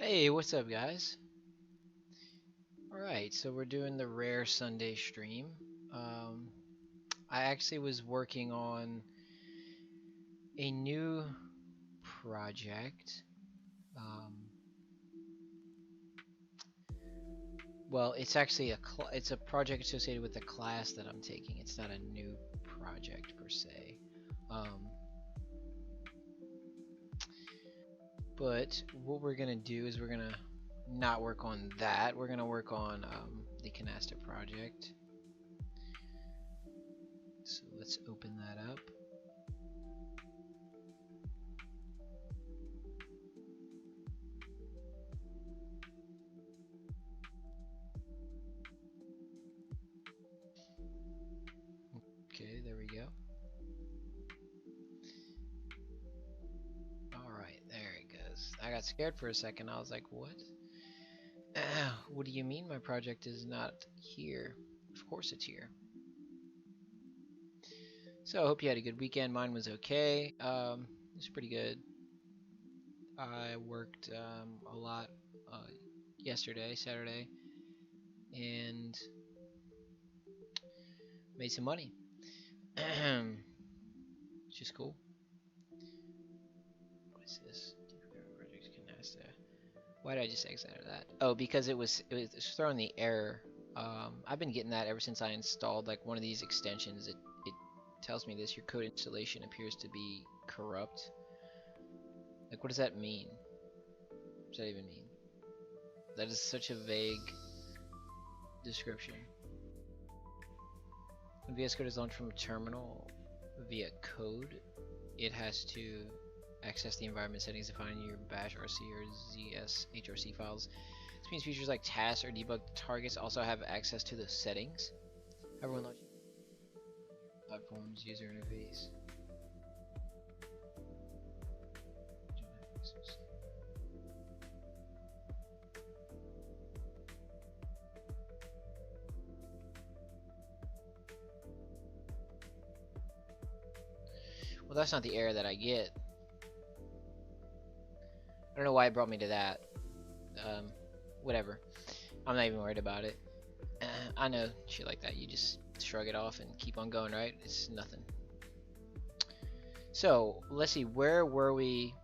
Hey, what's up, guys? Alright, so we're doing the Rare Sunday stream. Um, I actually was working on a new project. Um, well, it's actually it's a project associated with the class that I'm taking. It's not a new project per se. Um, but what we're gonna do is we're gonna not work on that. We're gonna work on the Canasta project. So let's open that up. Okay, there we go. Alright, there it goes. I got scared for a second. I was like, what? What do you mean my project is not here? Of course it's here. So I hope you had a good weekend. Mine was okay. It was pretty good. I worked a lot yesterday, Saturday, and made some money. Which is cool. What is this? Project Canasta. Why did I just exit out of that? Oh, because it was throwing the error. I've been getting that ever since I installed like one of these extensions. It tells me this: your code installation appears to be corrupt. Like, what does that mean? What does that even mean? That is such a vague description. When VS Code is launched from a terminal via code, it has to access the environment settings defined in your bash rc or zs hrc files. This means features like tasks or debug targets also have access to the settings. Everyone loves platforms user interface. Well, that's not the error that I get. I don't know why it brought me to that. Whatever. I'm not even worried about it. I know shit like that. You just shrug it off and keep on going, right? It's nothing. So let's see. Where were we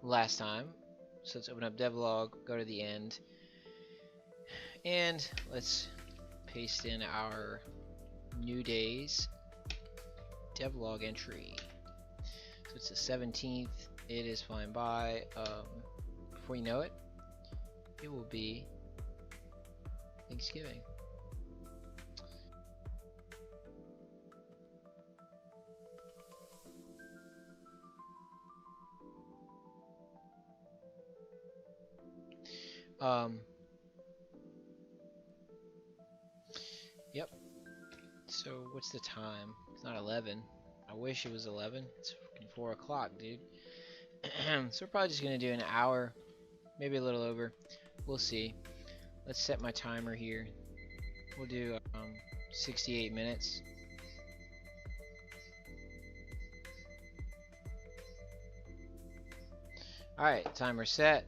last time? So let's open up devlog, go to the end, and let's paste in our new days devlog entry. So it's the 17th. It is flying by. Before you know it, it will be Thanksgiving. Yep. So what's the time? It's not 11. I wish it was 11. It's fucking 4 o'clock, dude. So we're probably just gonna do an hour, maybe a little over. We'll see. Let's set my timer here. We'll do 68 minutes. Alright, timer set.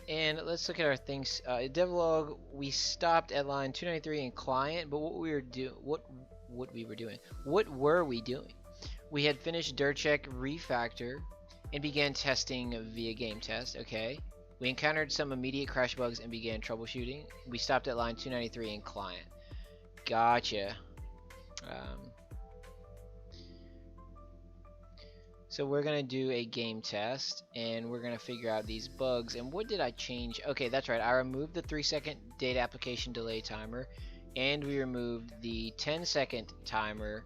And let's look at our things. Devlog, we stopped at line 293 in client, but what we were doing, what were we doing? We had finished DirtCheck refactor and began testing via game test. Okay. We encountered some immediate crash bugs and began troubleshooting. We stopped at line 293 in client. Gotcha. So we're gonna do a game test and we're gonna figure out these bugs. And what did I change? Okay, that's right. I removed the 3-second data application delay timer, and we removed the 10-second timer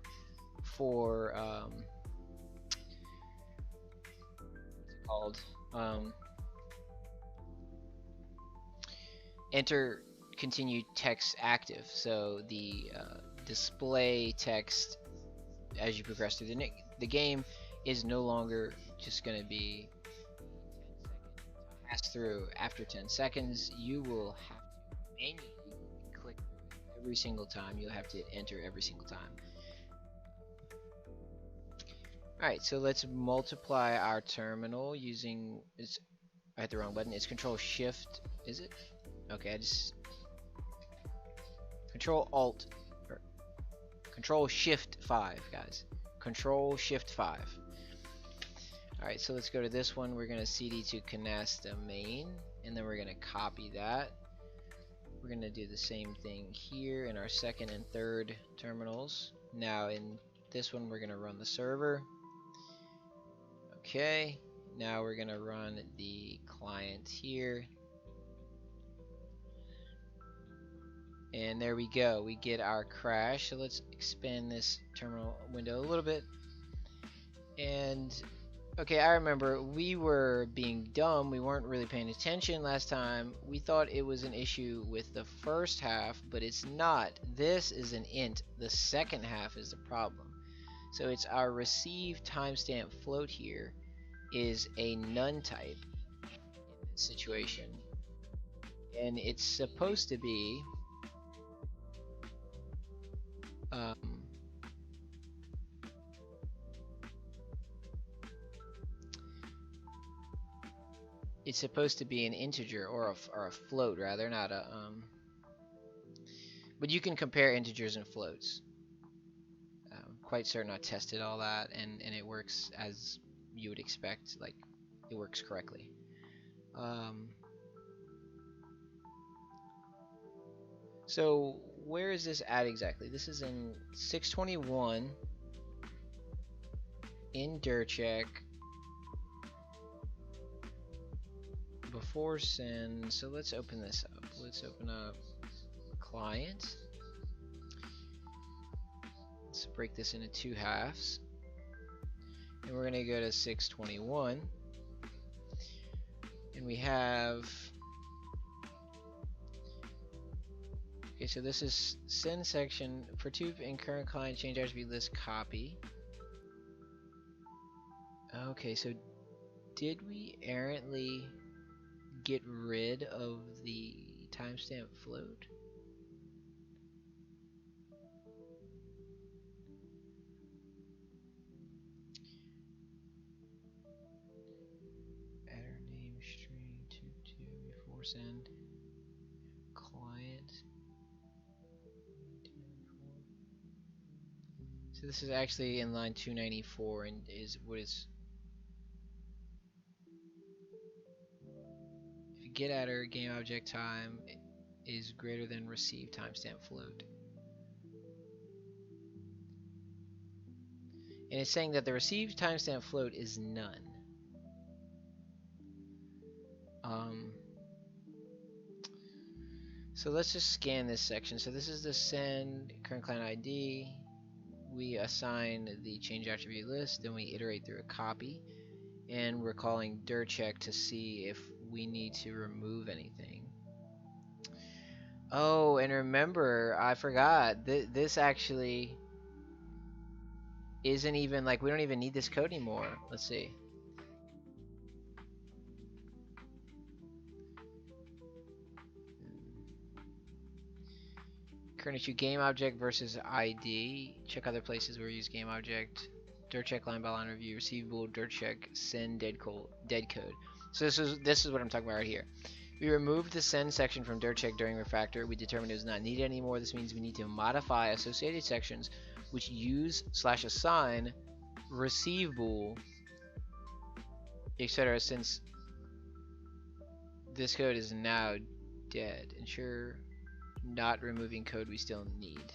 for what's it called? Enter continue text active. So the display text as you progress through the game is no longer just going to be pass through. After 10 seconds, you will have to manually click every single time. You'll have to enter every single time. Alright, so let's multiply our terminal using, I hit the wrong button. It's Control Shift, is it? Okay, I just Control Alt, or Control Shift 5, guys. Control Shift 5. Alright, so let's go to this one. We're gonna CD to Canasta main, and then we're gonna copy that. We're gonna do the same thing here in our second and third terminals. Now in this one, we're gonna run the server. Okay, now we're gonna run the client here. And there we go, we get our crash. So let's expand this terminal window a little bit. And okay, I remember we were being dumb. We weren't really paying attention last time. We thought it was an issue with the first half, but it's not. This is an int. The second half is the problem. So it's our receive timestamp float here is a none type in this situation. And it's supposed to be it's supposed to be an integer or a float rather, not a but you can compare integers and floats. Quite certain I tested all that and it works as you would expect, like it works correctly. So where is this at exactly? This is in 621 in dircheck before send. So let's open this up. Let's open up client. Let's break this into two halves. And we're gonna go to 621. And we have, okay, so this is send section for two and current client change attribute list copy. Okay, so did we errantly get rid of the timestamp float? Header name string 22 before send client. So this is actually in line 294 and is what is if get header game object time is greater than receive timestamp float. And it's saying that the receive timestamp float is none. So let's just scan this section. So this is the send current client ID. We assign the change attribute list, then we iterate through a copy, and we're calling dircheck to see if we need to remove anything. Oh, and remember, I forgot, this actually isn't even, like, we don't even need this code anymore. Let's see. Current issue game object versus ID. Check other places where we use game object. Dircheck line by line review. Receivable dircheck send dead code. So this is what I'm talking about right here. We removed the send section from dircheck during refactor. We determined it was not needed anymore. This means we need to modify associated sections which use /assign receivable, etc. Since this code is now dead. Ensure not removing code we still need.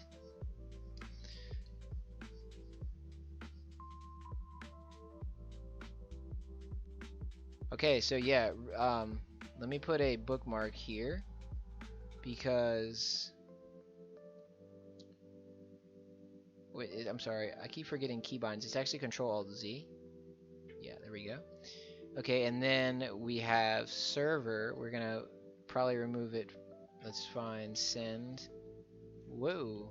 Okay, so yeah, let me put a bookmark here because wait, I'm sorry, I keep forgetting keybinds. It's actually Control-Alt-Z. Yeah, there we go. Okay, and then we have server. We're gonna probably remove it. Let's find send. Whoa,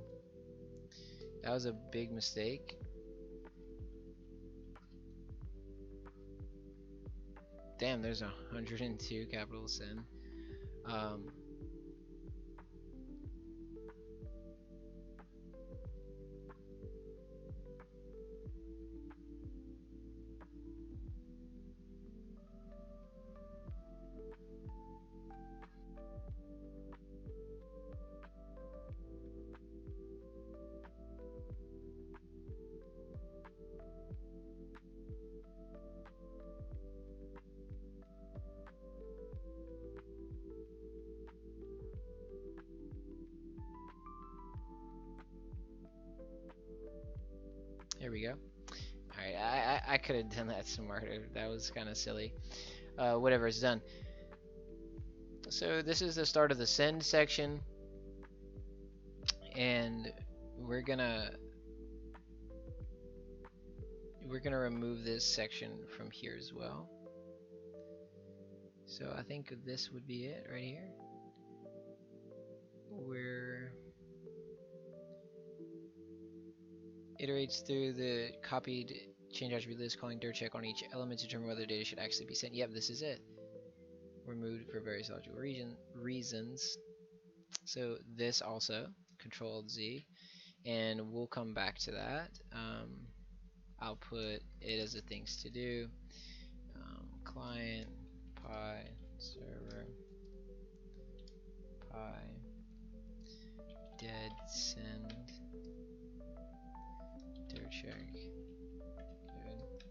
that was a big mistake. Damn, there's 102 capital send. Alright, I could have done that smarter. That was kind of silly. Whatever, it's done. So this is the start of the send section, and we're gonna remove this section from here as well. So I think this would be it right here. Where iterates through the copied change attribute list, calling dir check on each element to determine whether data should actually be sent. Yep, this is it. Removed for various logical reasons. So this also, Control Z, and we'll come back to that. I'll put it as a things to do. Client pi server pi dead send dir check. Good.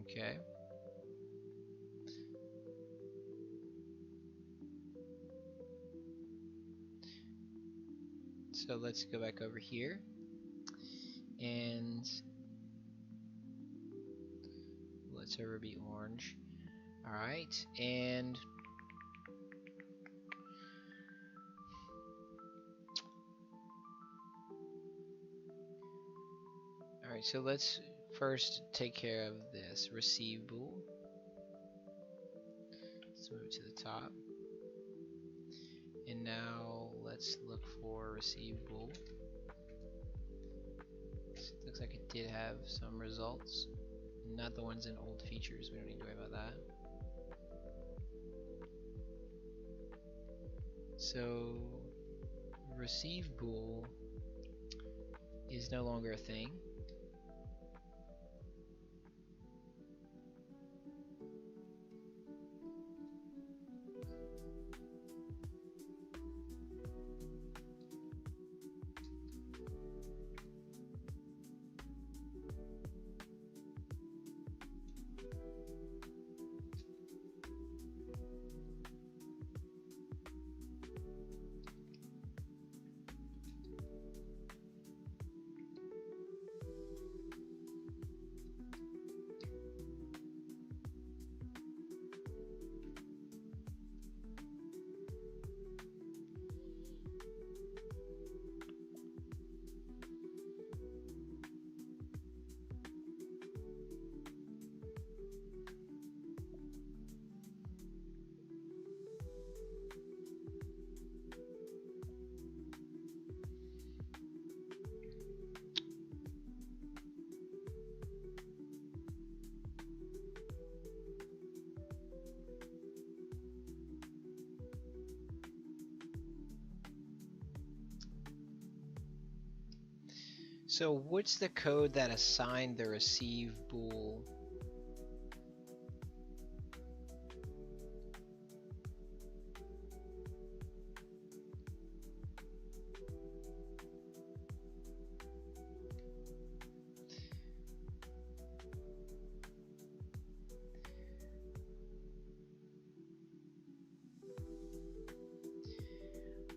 Okay. So let's go back over here and let server be orange. Alright, and alright, so let's first take care of this receive bool. Let's move it to the top. And now let's look for receive bool. Looks like it did have some results. Not the ones in old features, we don't need to worry about that. So receive bool is no longer a thing. So what's the code that assigned the receive bool?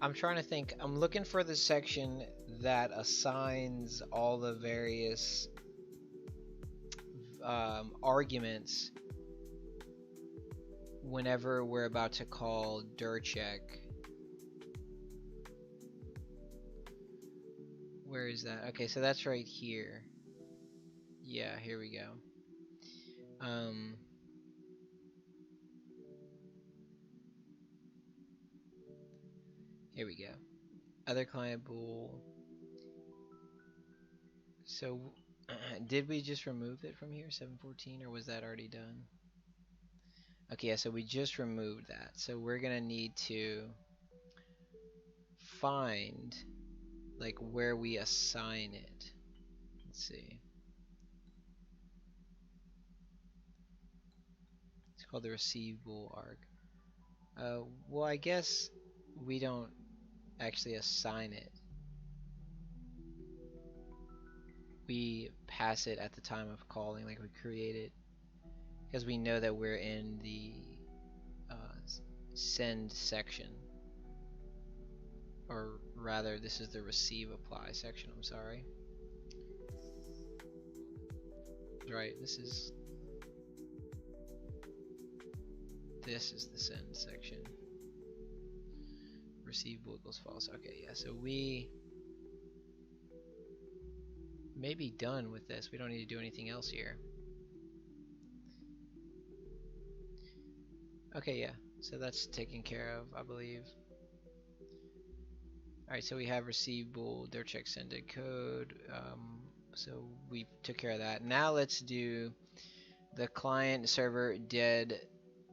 I'm trying to think. I'm looking for the section that assigns all the various arguments whenever we're about to call dir check. Where is that? Okay, so that's right here. Yeah, here we go. Here we go. Other client bool. So did we just remove it from here, 714, or was that already done? Okay, yeah, so we just removed that. So we're gonna need to find like where we assign it. Let's see. It's called the receivable arg. Well, I guess we don't actually assign it. We pass it at the time of calling, like we create it, because we know that we're in the send section, or rather, this is the receive apply section. I'm sorry. Right. This is the send section. Receivable equals false. Okay, yeah. So we may be done with this. We don't need to do anything else here. Okay, yeah. So that's taken care of, I believe. Alright, so we have receivable, dir check sended code. So we took care of that. Now let's do the client server did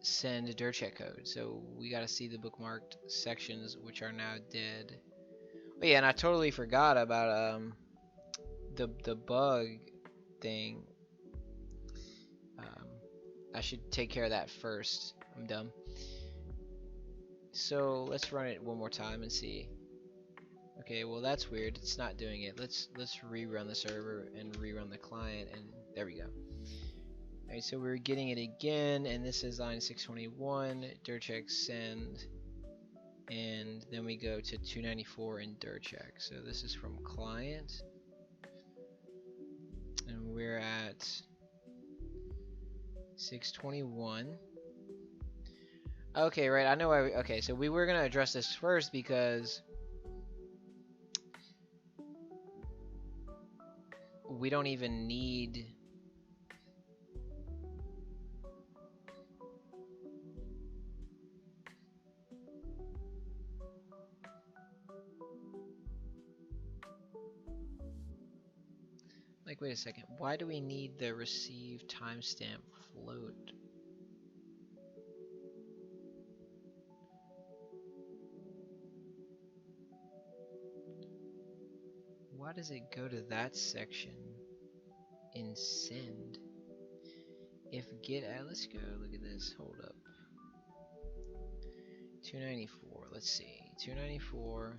send dir check code. So we got to see the bookmarked sections, which are now dead. Oh yeah, and I totally forgot about the bug thing. I should take care of that first. I'm dumb. So let's run it one more time and see. Okay, well that's weird. It's not doing it. Let's rerun the server and rerun the client, and there we go. Alright, so we're getting it again, and this is line 621, dir check send, and then we go to 294 in dir check. So this is from client, and we're at 621. Okay, right, I know why okay, so we were gonna address this first because we don't even need like, wait a second, why do we need the receive timestamp float? Why does it go to that section in send? If get at, let's go look at this, hold up. 294, let's see, 294.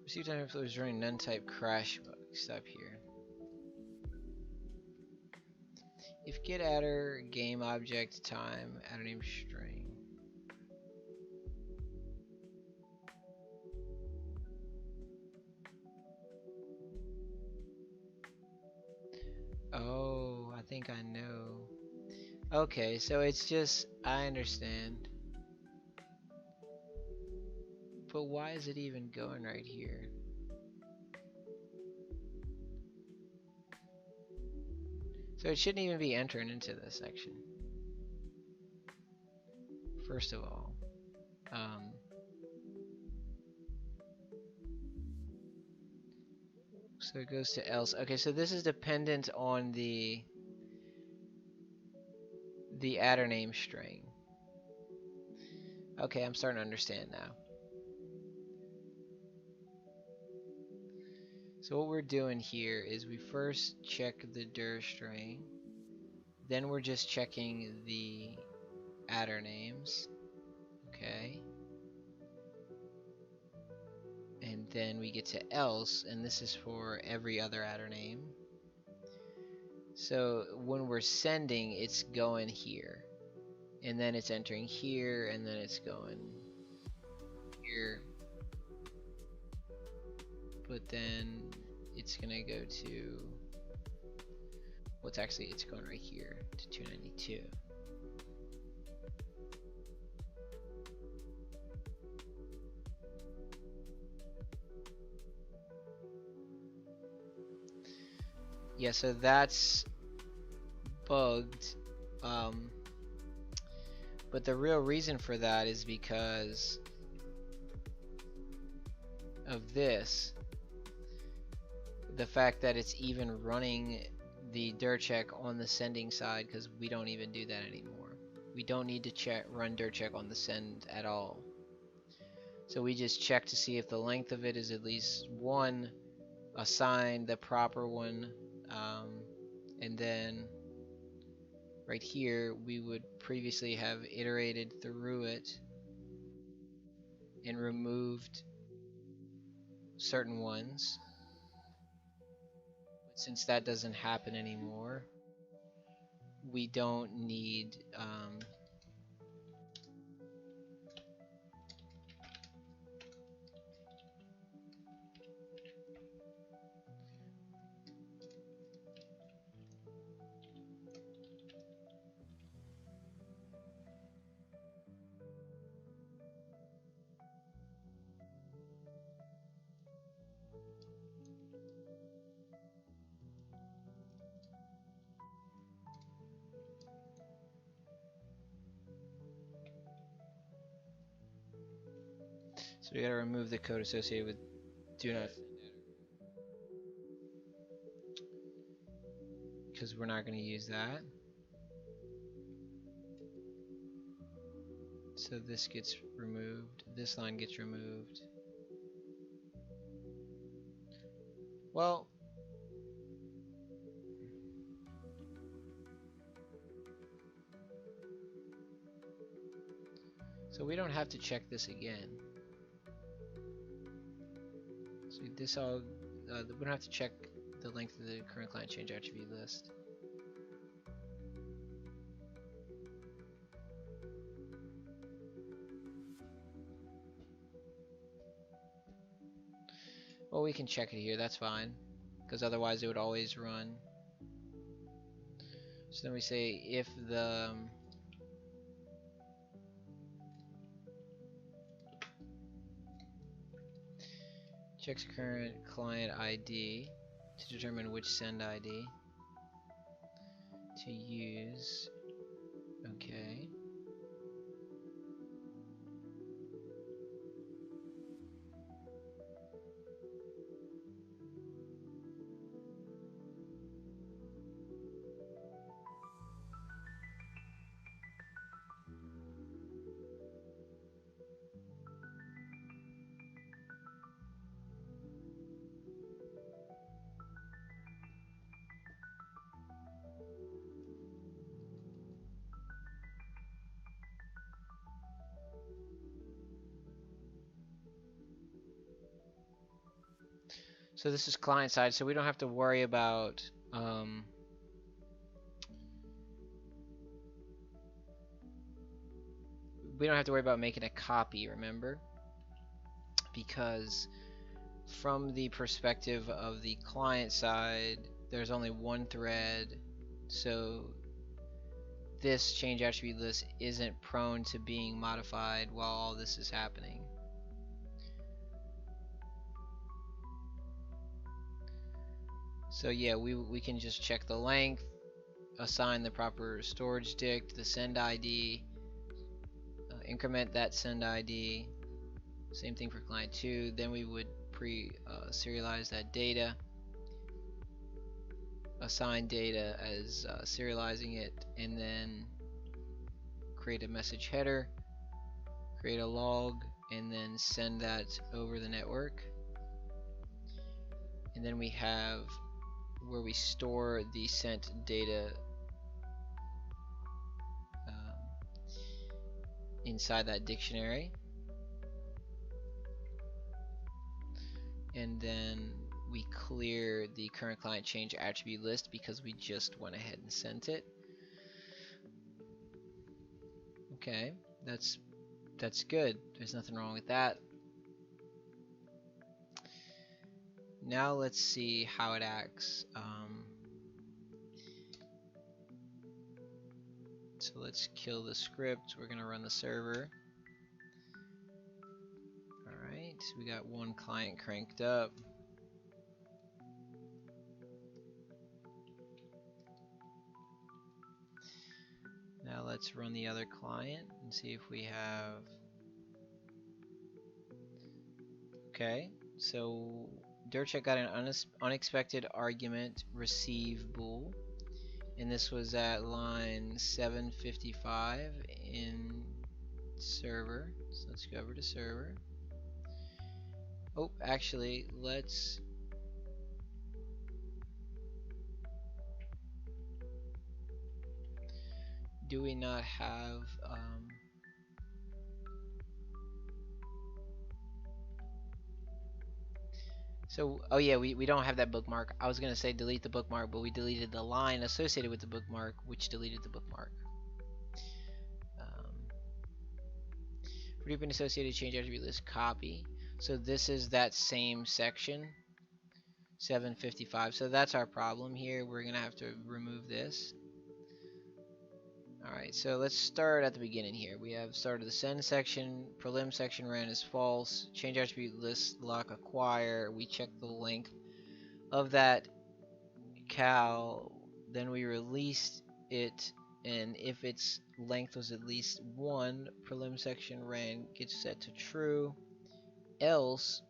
Receive time flow is running none type crash bug. Stop here. If get adder game object time adder name string. Oh, I think I know. Okay, so it's just, I understand. But why is it even going right here? So it shouldn't even be entering into this section. First of all. So it goes to else. Okay, so this is dependent on the adder name string. Okay, I'm starting to understand now. So what we're doing here is we first check the dir string, then we're just checking the adder names, okay, and then we get to else, and this is for every other adder name. So when we're sending, it's going here, and then it's entering here, and then it's going here, but then it's gonna go to, well, it's going right here to 292. Yeah, so that's bugged. But the real reason for that is because of this. The fact that it's even running the dir check on the sending side, because we don't even do that anymore. We don't need to run dir check on the send at all. So we just check to see if the length of it is at least 1, assign the proper one, and then right here we would previously have iterated through it and removed certain ones. But since that doesn't happen anymore, we don't need so we gotta remove the code associated with do not, because we're not going to use that. So this gets removed, this line gets removed. Well, so we don't have to check this again. So this all, we don't have to check the length of the current client change attribute list. Well, we can check it here, that's fine, because otherwise it would always run. So then we say if the checks current client ID to determine which send ID to use. Okay. So this is client side, so we don't have to worry about making a copy, remember? Because from the perspective of the client side, there's only one thread, so this change attribute list isn't prone to being modified while all this is happening. So yeah, we can just check the length, assign the proper storage dict, the send ID, increment that send ID. Same thing for client 2. Then we would serialize that data, assign data as serializing it, and then create a message header, create a log, and then send that over the network. And then we have where we store the sent data inside that dictionary. And then we clear the current client change attribute list because we just went ahead and sent it. Okay, that's good. There's nothing wrong with that. Now let's see how it acts. So let's kill the script. We're gonna run the server. Alright, we got one client cranked up. Now let's run the other client and see if we have. Okay, so dirtcheck got an unexpected argument receive bool, and this was at line 755 in server. So let's go over to server. Oh, actually, let's do we not have so, oh yeah, we don't have that bookmark. I was gonna say delete the bookmark, but we deleted the line associated with the bookmark, which deleted the bookmark. For deep and associated change attribute list copy. So this is that same section, 755. So that's our problem here. We're gonna have to remove this. Alright, so let's start at the beginning here. We have start of the send section, prelim section ran is false, change attribute list lock acquire, we check the length of that cal, then we released it, and if its length was at least 1, prelim section ran gets set to true, else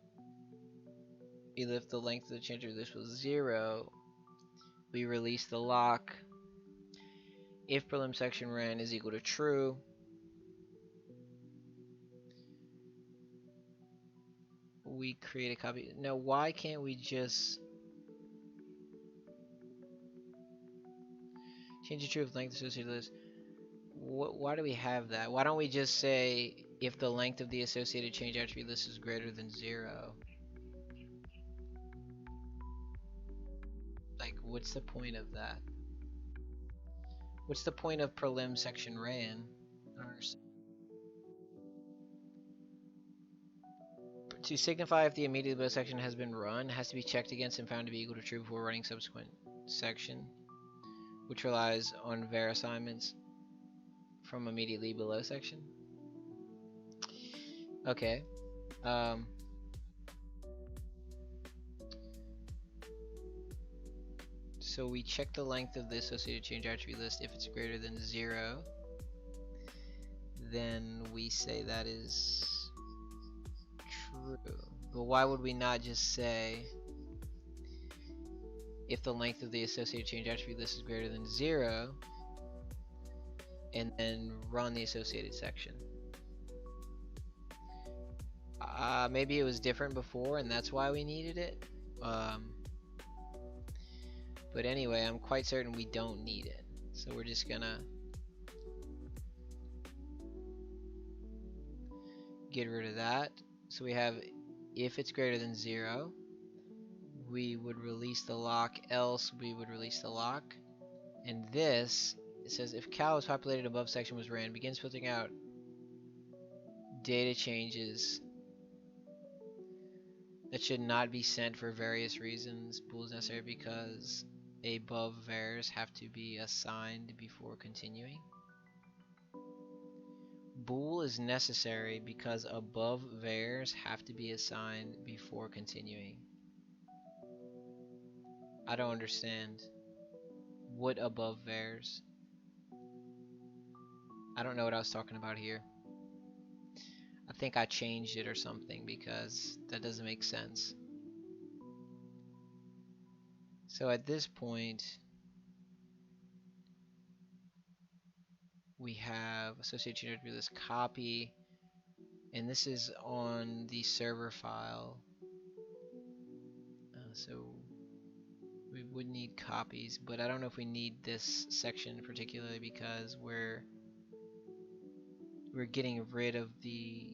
either if the length of the change attribute list was 0, we release the lock. If prelim section ran is equal to true, we create a copy. Now, why can't we just change the true of length associated list? Why do we have that? Why don't we just say if the length of the associated change attribute list is greater than 0? Like, what's the point of that? What's the point of prelim section ran? I don't understand. To signify if the immediately below section has been run, it has to be checked against and found to be equal to true before running subsequent section, which relies on var assignments from immediately below section. Okay. So we check the length of the associated change attribute list. If it's greater than 0, then we say that is true. But why would we not just say if the length of the associated change attribute list is greater than 0 and then run the associated section? Maybe it was different before and that's why we needed it. But anyway, I'm quite certain we don't need it. So we're just gonna get rid of that. So we have if it's greater than 0, we would release the lock, else we would release the lock. And this, it says if cal is populated above section was ran, begins filtering out data changes that should not be sent for various reasons. Bool is necessary because above vars have to be assigned before continuing. Bool is necessary because above vars have to be assigned before continuing. I don't understand. What above vars? I don't know what I was talking about here. I think I changed it or something because that doesn't make sense. So at this point, we have associated change attribute list copy, and this is on the server file. So we would need copies, but I don't know if we need this section particularly because we're getting rid of the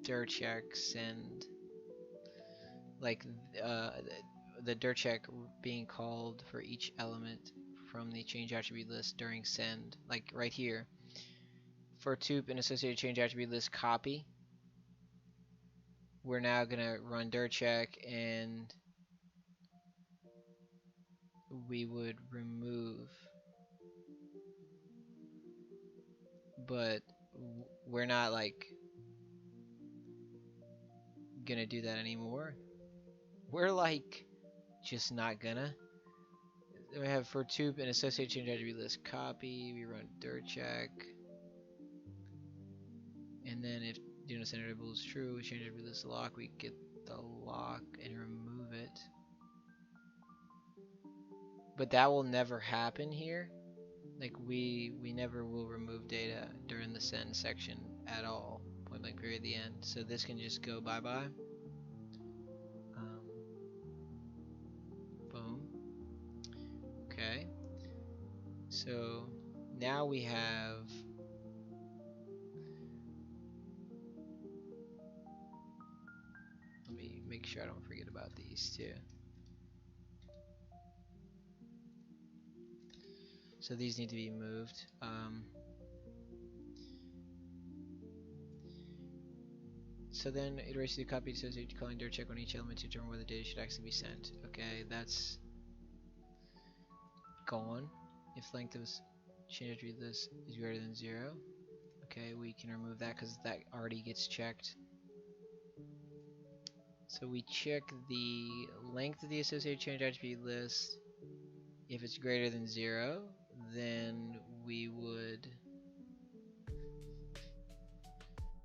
dir checks and like the dir check being called for each element from the change attribute list during send. Like right here, for toop and associated change attribute list copy, we're now gonna run dir check and we would remove, but we're not like gonna do that anymore. We're like just not gonna. Then we have for tube and associated change attribute list copy. We run dirt check. And then if do not center variable is true, we change attribute list lock. We get the lock and remove it. But that will never happen here. Like we never will remove data during the send section at all. Point blank period at the end. So this can just go bye bye. Boom. Okay. So now we have let me make sure I don't forget about these two. So these need to be moved. So then iteration of the copy associated calling dirt check on each element to determine whether data should actually be sent. Okay, that's gone. If length of change attribute list is greater than 0, okay, we can remove that because that already gets checked. So we check the length of the associated change attribute list. If it's greater than 0, then we would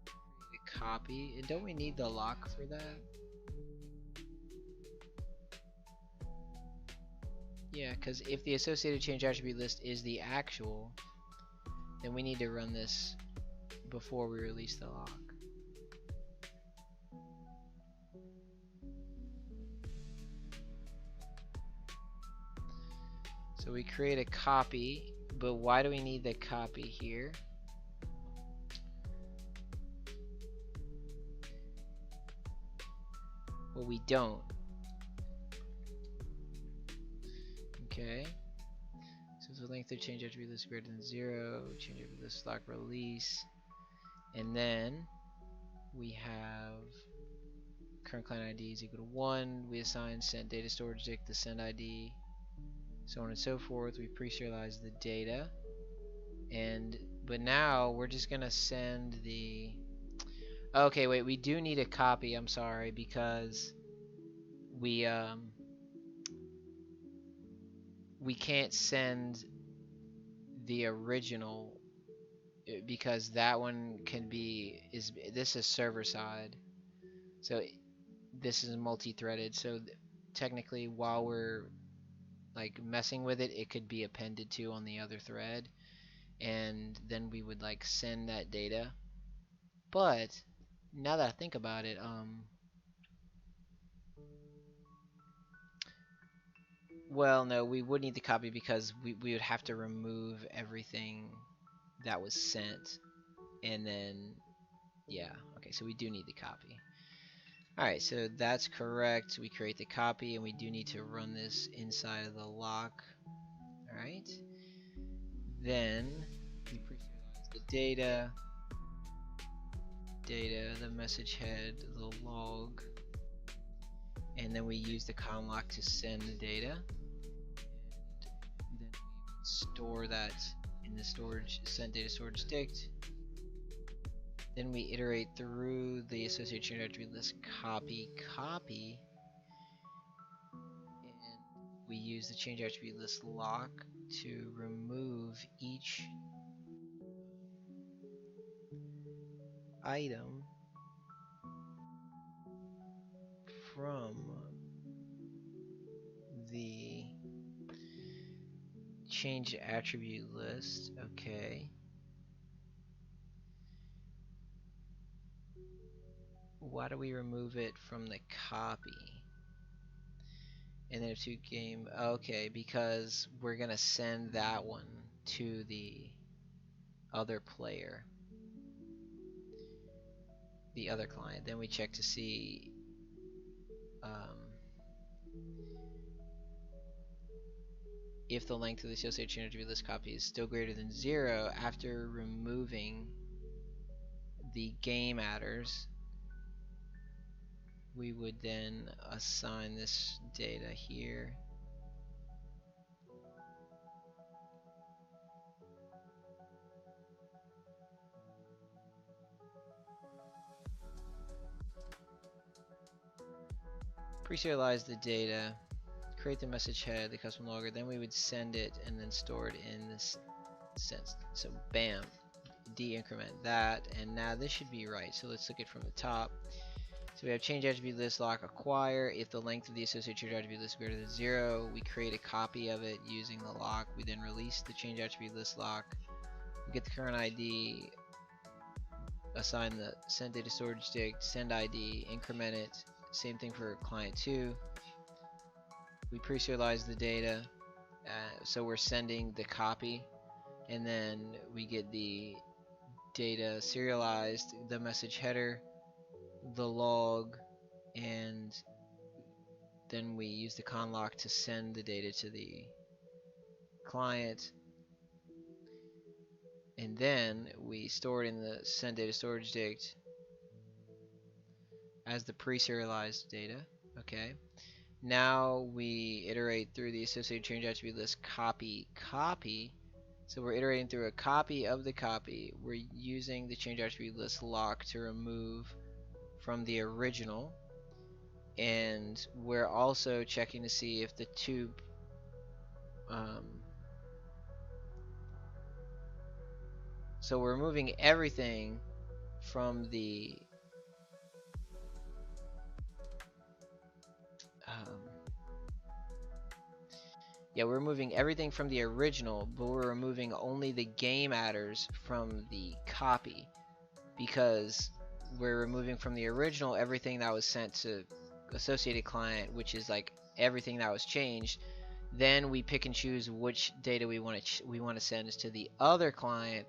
create a copy. And don't we need the lock for that? Yeah, because if the associated change attribute list is the actual, then we need to run this before we release the lock. So we create a copy, but why do we need the copy here? Well, we don't. Okay. So the length of change attribute list greater than 0, change attribute list lock release, and then we have current client ID is equal to 1. We assign sent data storage dict the send ID, so on and so forth. We pre-serialize the data, but now we're just gonna send the. Okay, wait. We do need a copy. I'm sorry, because we can't send the original because that one can be this is server side, so this is multi-threaded. So technically, while we're like messing with it, it could be appended to on the other thread, and then we would like send that data. But now that I think about it, well, no, we would need the copy because we would have to remove everything that was sent, and then yeah, okay, so we do need the copy. Alright, so that's correct. We create the copy, and we do need to run this inside of the lock. Alright, then we pre-serialize the data, the message head, the log, and then we use the conlock to send the data, and then we store that in the storage send data storage dict. Then we iterate through the associated change attribute list copy, and we use the change attribute list lock to remove each item from the change attribute list. Okay. Why do we remove it from the copy? And then to game, okay, because we're gonna send that one to the other player, the other client. Then we check to see if the length of the associated change attribute list copy is still greater than 0 after removing the game adders. We would then assign this data here. Pre-serialize the data, create the message head, the custom logger, then we would send it and then store it in this sense. So bam, de-increment that, and now this should be right. So let's look at it from the top. So we have change attribute list lock acquire. If the length of the associated change attribute list is greater than 0, we create a copy of it using the lock. We then release the change attribute list lock. We get the current ID, assign the send data storage dict, send ID, increment it. Same thing for client 2. We pre-serialize the data, so we're sending the copy, and then we get the data serialized, the message header, the log, and then we use the conlock to send the data to the client, and then we store it in the send data storage dict as the pre-serialized data. Okay, now we iterate through the associated change attribute list copy. So we're iterating through a copy of the copy. We're using the change attribute list lock to remove from the original, and we're also checking to see if the two so we're removing everything from the yeah, we're removing everything from the original, but we're removing only the game adders from the copy, because we're removing from the original everything that was sent to associated client, which is like everything that was changed. Then we pick and choose which data we want to send to the other client,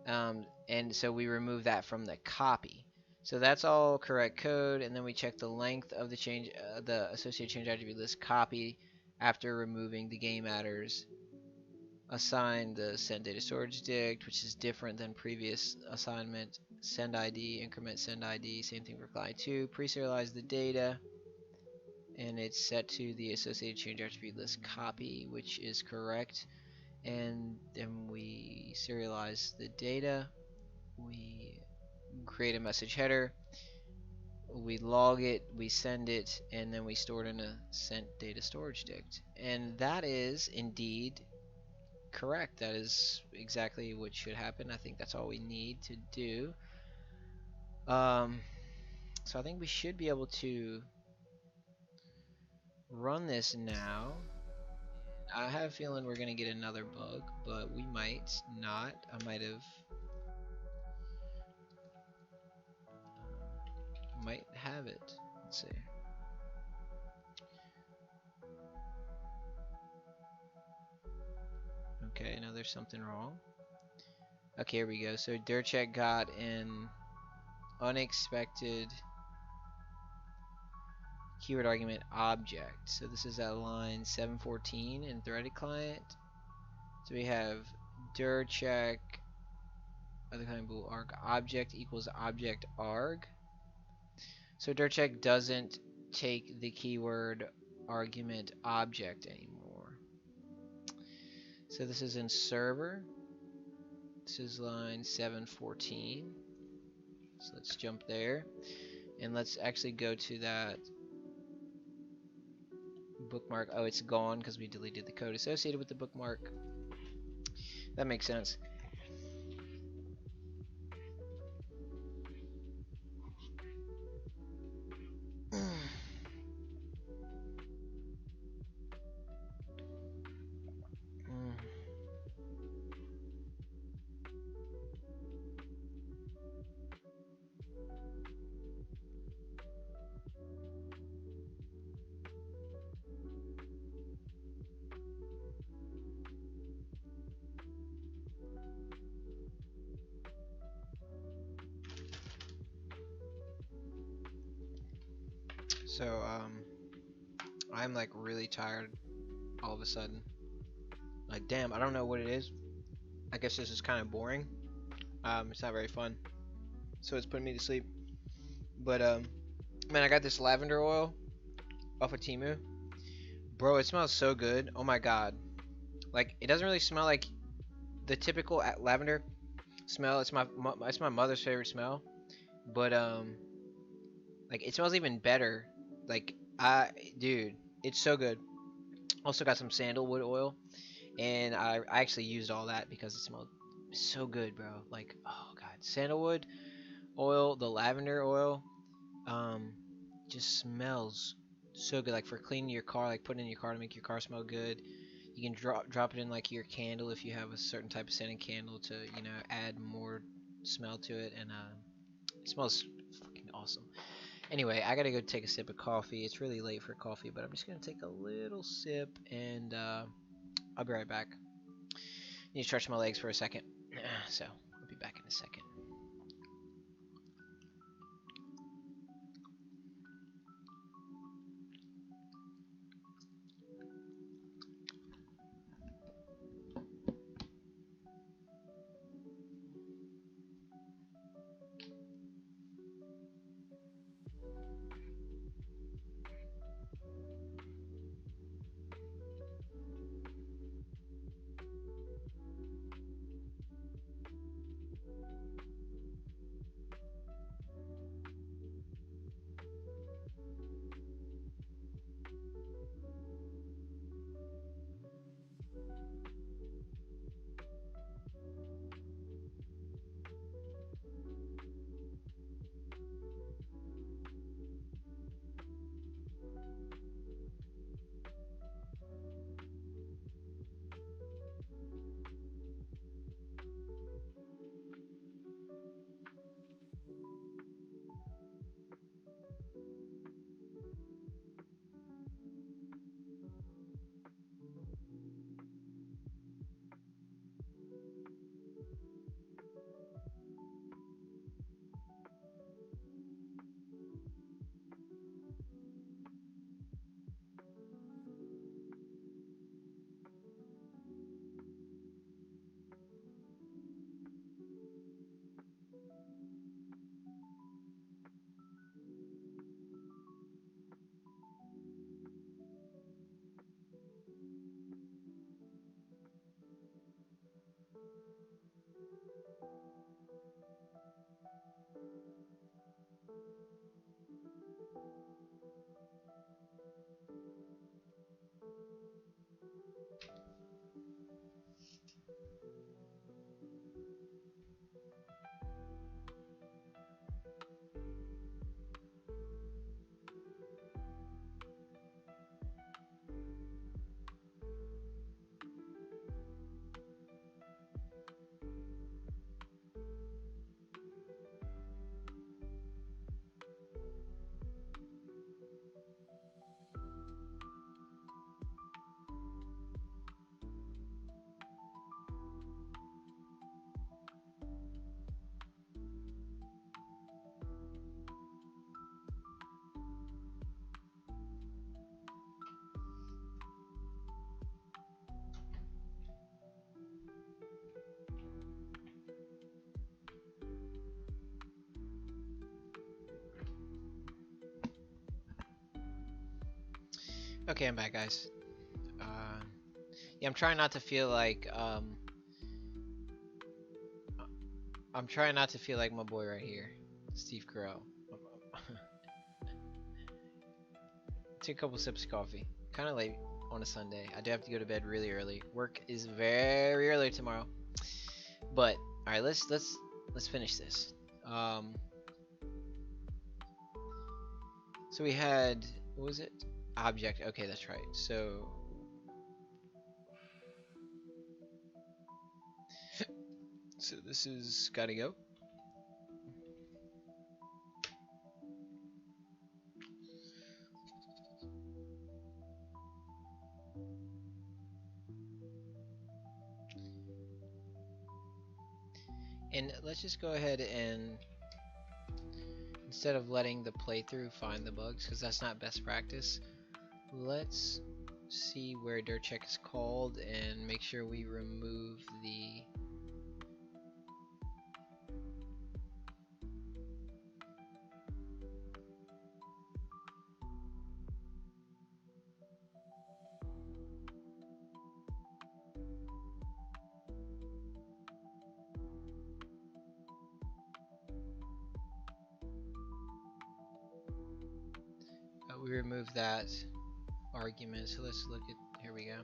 and so we remove that from the copy. So that's all correct code, and then we check the length of the change, the associated change attribute list copy after removing the game adders. Assign the send data storage dict, which is different than previous assignment. Send ID, increment send ID, same thing for client 2. Pre-serialize the data, and it's set to the associated change attribute list copy, which is correct. And then we serialize the data. We create a message header. We log it, we send it, and then we store it in a sent data storage dict. And that is indeed correct. That is exactly what should happen. I think that's all we need to do. So I think we should be able to run this now. I have a feeling we're gonna get another bug, but we might not. I might have it. Let's see. Okay, now there's something wrong. Okay, here we go. So dirtcheck got an unexpected keyword argument object. So this is at line 714 in threaded client. So we have dirtcheck other kind of bool arg object equals object arg. So dirtcheck doesn't take the keyword argument object anymore. So this is in server. This is line 714. So let's jump there, and let's actually go to that bookmark. Oh, it's gone because we deleted the code associated with the bookmark. That makes sense. So I'm like really tired all of a sudden. Like, damn, I don't know what it is. I guess this is kind of boring. It's not very fun, so it's putting me to sleep. But man, I got this lavender oil off of Temu. Bro, it smells so good. Oh my god. Like, it doesn't really smell like the typical lavender smell. It's my mother's favorite smell. But like, it smells even better. Like, dude, it's so good. Also got some sandalwood oil, and I actually used all that because it smelled so good, bro. Like, oh god, sandalwood oil, the lavender oil, um, just smells so good. Like for cleaning your car, like putting in your car to make your car smell good. You can drop it in like your candle if you have a certain type of scented candle to add more smell to it, and it smells fucking awesome. Anyway, I gotta go take a sip of coffee. It's really late for coffee, but I'm just gonna take a little sip, and I'll be right back. Need to stretch my legs for a second, so I'll be back in a second. Okay, I'm back, guys. Yeah, I'm trying not to feel like I'm trying not to feel like my boy right here, Steve Carell. Take a couple sips of coffee. Kind of late on a Sunday. I do have to go to bed really early. Work is very early tomorrow. But all right, let's finish this. So we had, what was it? Object. Okay, that's right. So this is gotta go. And let's just go ahead and, instead of letting the playthrough find the bugs, because that's not best practice, let's see where dirt check is called and make sure we remove the we remove that argument. So let's look at, here we go.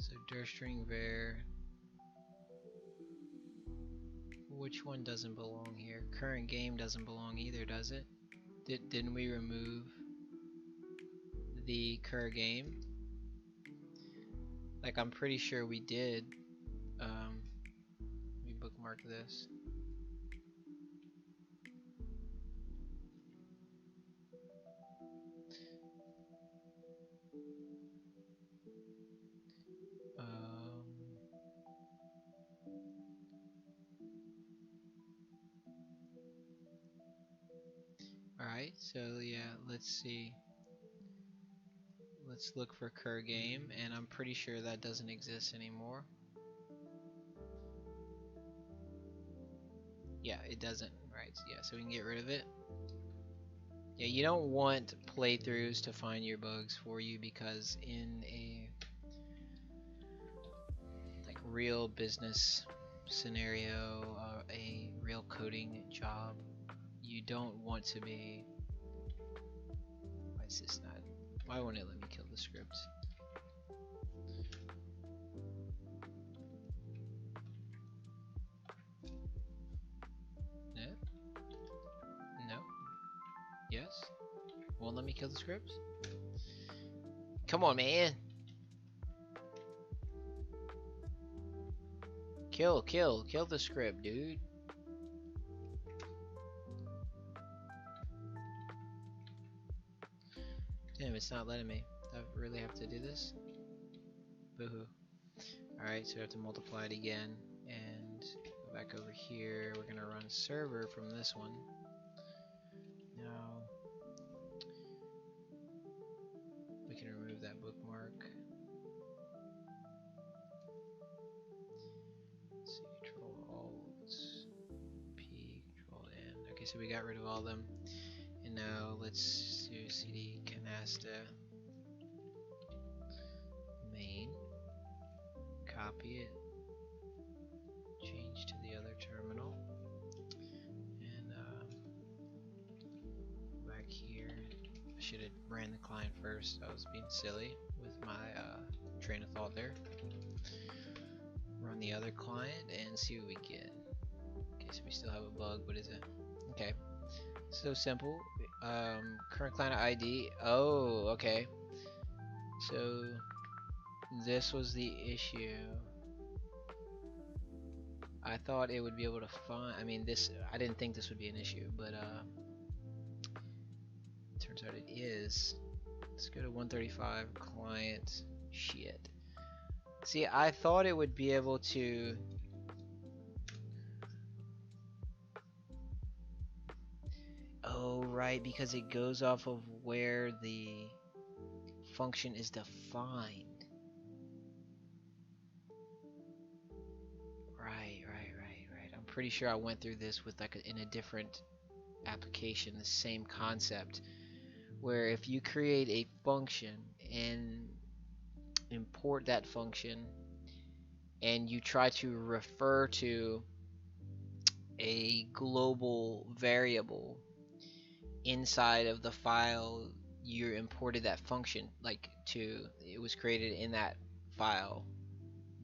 So dirstring var. Which one doesn't belong here? Current game doesn't belong either, does it? Didn't we remove the current game? Like, I'm pretty sure we did. Let me bookmark this. Alright, so yeah, let's see. Let's look for cur game, and I'm pretty sure that doesn't exist anymore. Yeah, it doesn't. Right, yeah, so we can get rid of it. Yeah, you don't want playthroughs to find your bugs for you, because in a like real business scenario, a real coding job, you don't want to be. Why is this not? Why won't it let me kill the script? No? No? Yes? Won't let me kill the script? Come on, man! Kill the script, dude. Damn, it's not letting me. Do I really have to do this? Boohoo. Alright, so we have to multiply it again and go back over here. We're gonna run server from this one. Now we can remove that bookmark. Let's see, Control Alt P, Control N. Okay, so we got rid of all of them. And now let's do cd canasta main, copy it, change to the other terminal, and back here. I should have ran the client first. I was being silly with my train of thought there. Run the other client and see what we get. Okay, so we still have a bug. What is it? Okay, so simple. Current client ID. Oh, okay. So this was the issue. I thought it would be able to find. I mean, this. I didn't think this would be an issue, but turns out it is. Let's go to 135 client. Shit. See, I thought it would be able to. Oh, right, because it goes off of where the function is defined. Right. I'm pretty sure I went through this with like in a different application, the same concept, where if you create a function and import that function and you try to refer to a global variable inside of the file you imported that function, like to, it was created in that file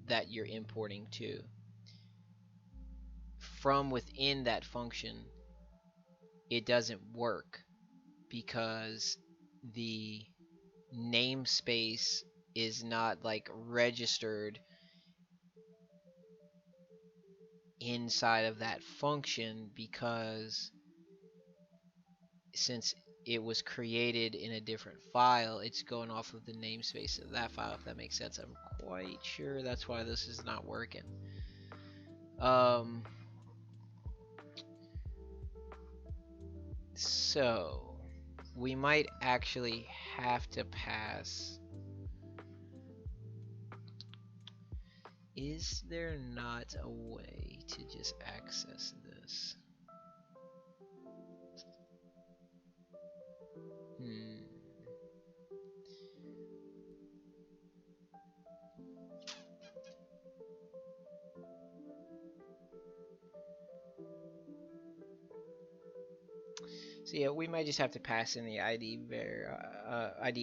that you're importing to, from within that function, it doesn't work because the namespace is not like registered inside of that function, because since it was created in a different file, it's going off of the namespace of that file, if that makes sense. I'm quite sure that's why this is not working. So we might actually have to pass. Is there not a way to just access this? So yeah, we might just have to pass in the ID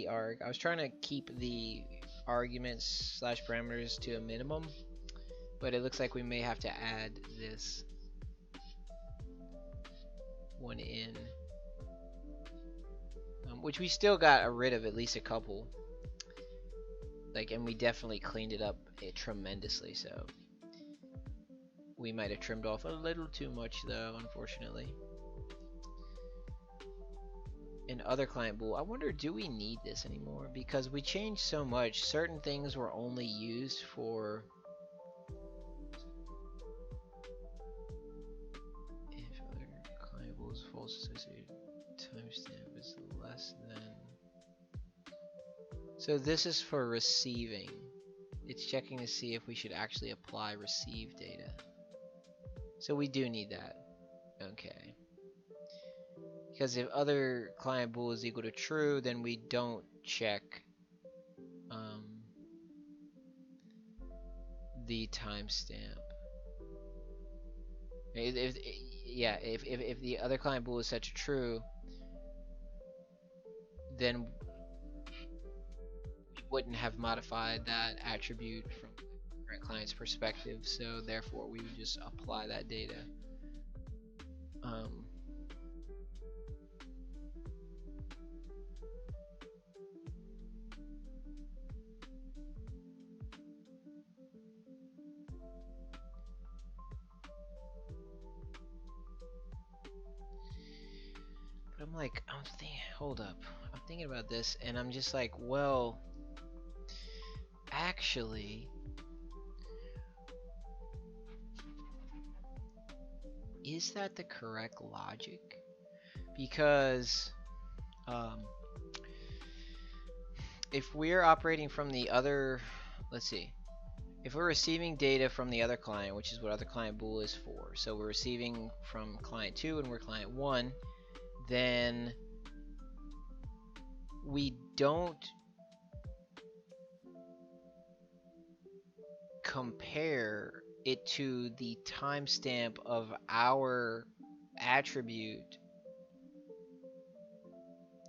arg. I was trying to keep the arguments slash parameters to a minimum, but it looks like we may have to add this one in, which we still got rid of at least a couple. Like, and we definitely cleaned it up tremendously. So we might have trimmed off a little too much though, unfortunately. And other client bool, I wonder, do we need this anymore? Because we changed so much. Certain things were only used for if other client bool is false associated timestamp is less than. So this is for receiving. It's checking to see if we should actually apply receive data. So we do need that. Okay. Because if other client bool is equal to true, then we don't check the timestamp. If the other client bool is set to true, then we wouldn't have modified that attribute from the current client's perspective. So therefore, we would just apply that data. I'm like, hold up. I'm thinking about this, and I'm just like, well, actually, is that the correct logic? Because if we're operating from the other, let's see, if we're receiving data from the other client, which is what other client bool is for, so we're receiving from client 2 and we're client 1, then we don't compare it to the timestamp of our attribute,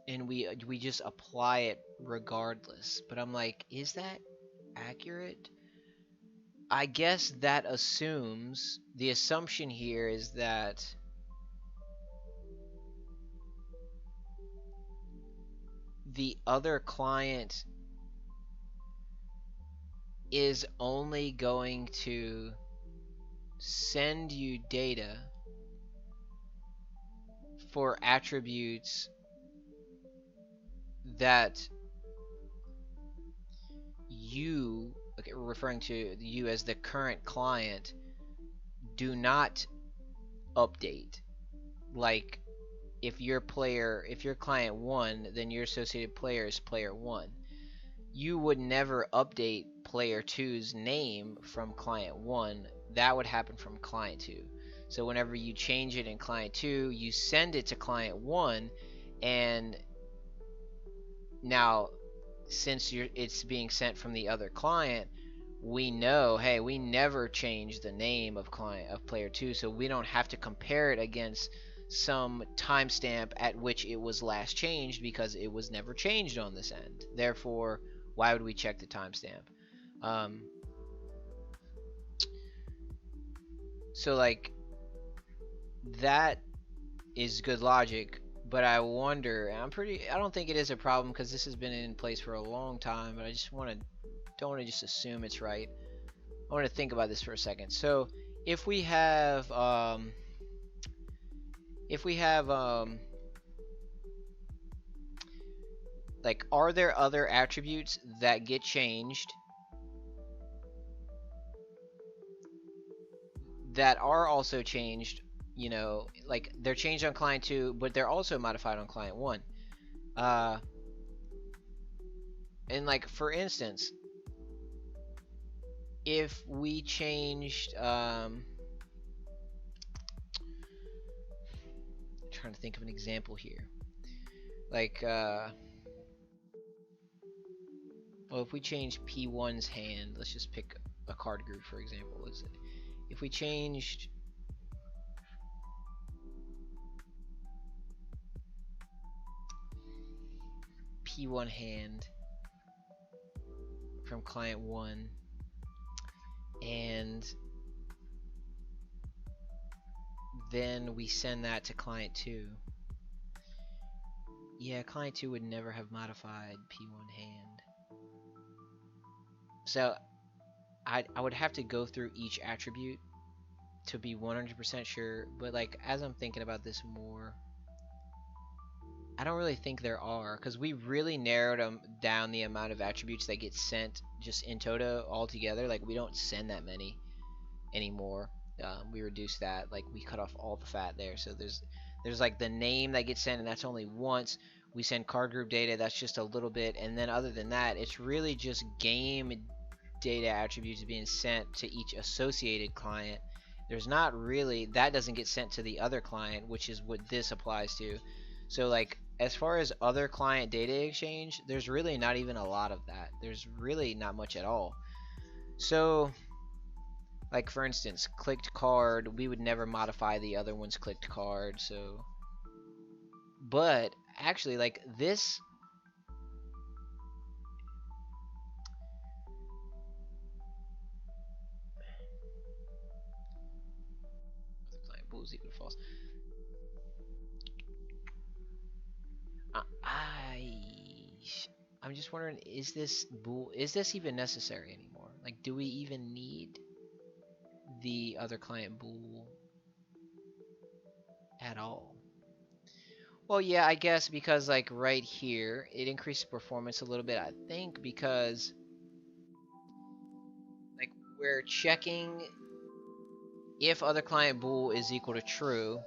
and we just apply it regardless. But I'm like, is that accurate? I guess that assumes, the assumption here is that the other client is only going to send you data for attributes that you, okay, referring to you as the current client, do not update. Like, if you're client 1, then your associated player is player 1. You would never update player 2's name from client 1. That would happen from client 2. So whenever you change it in client 2, you send it to client 1, and now since it's being sent from the other client, we know, hey, we never changed the name of player 2, so we don't have to compare it against some timestamp at which it was last changed, because it was never changed on this end. Therefore, why would we check the timestamp? So like, that is good logic, but I wonder, I don't think it is a problem because this has been in place for a long time, but I just don't want to just assume it's right. I want to think about this for a second. So if we have like, are there other attributes that get changed that are also changed, you know, like they're changed on client 2, but they're also modified on client 1? And like, for instance, if we changed, trying to think of an example here, like, well, if we change P1's hand, let's just pick a card group for example. If we changed P1 hand from client 1, and then we send that to client 2. Yeah, client 2 would never have modified P1 hand. So I would have to go through each attribute to be 100% sure, but like as I'm thinking about this more, I don't really think there are, because we really narrowed down the amount of attributes that get sent just in toto altogether. Like we don't send that many anymore. We reduced that, like we cut off all the fat there. So there's like the name that gets sent, and that's only once. We send card group data, that's just a little bit, and then other than that, it's really just game data attributes being sent to each associated client. There's not really, that doesn't get sent to the other client, which is what this applies to. So like as far as other client data exchange, there's really not even a lot of that. There's really not much at all. So like for instance, clicked card, we would never modify the other one's clicked card. So but actually like this, client bool is equal to false. I'm just wondering, is this bool, is this even necessary anymore? Like, do we even need the other client bool at all? Well, yeah, I guess because like right here, it increases performance a little bit, I think, because like we're checking if other client bool is equal to true.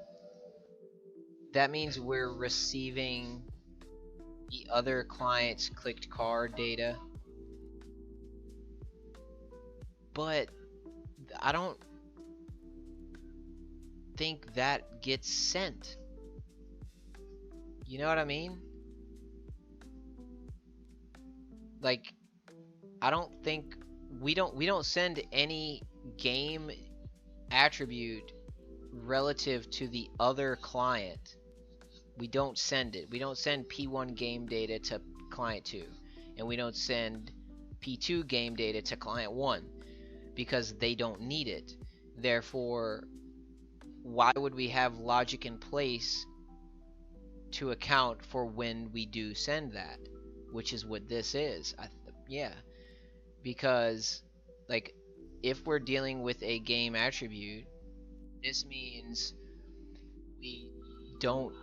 That means we're receiving the other client's clicked card data. But I don't think that gets sent. You know what I mean? Like, I don't think we don't send any game attribute relative to the other client. We don't send it. We don't send P1 game data to client 2, and we don't send P2 game data to client 1 because they don't need it. Therefore, why would we have logic in place to account for when we do send that, which is what this is? Yeah, because like if we're dealing with a game attribute, this means we don't,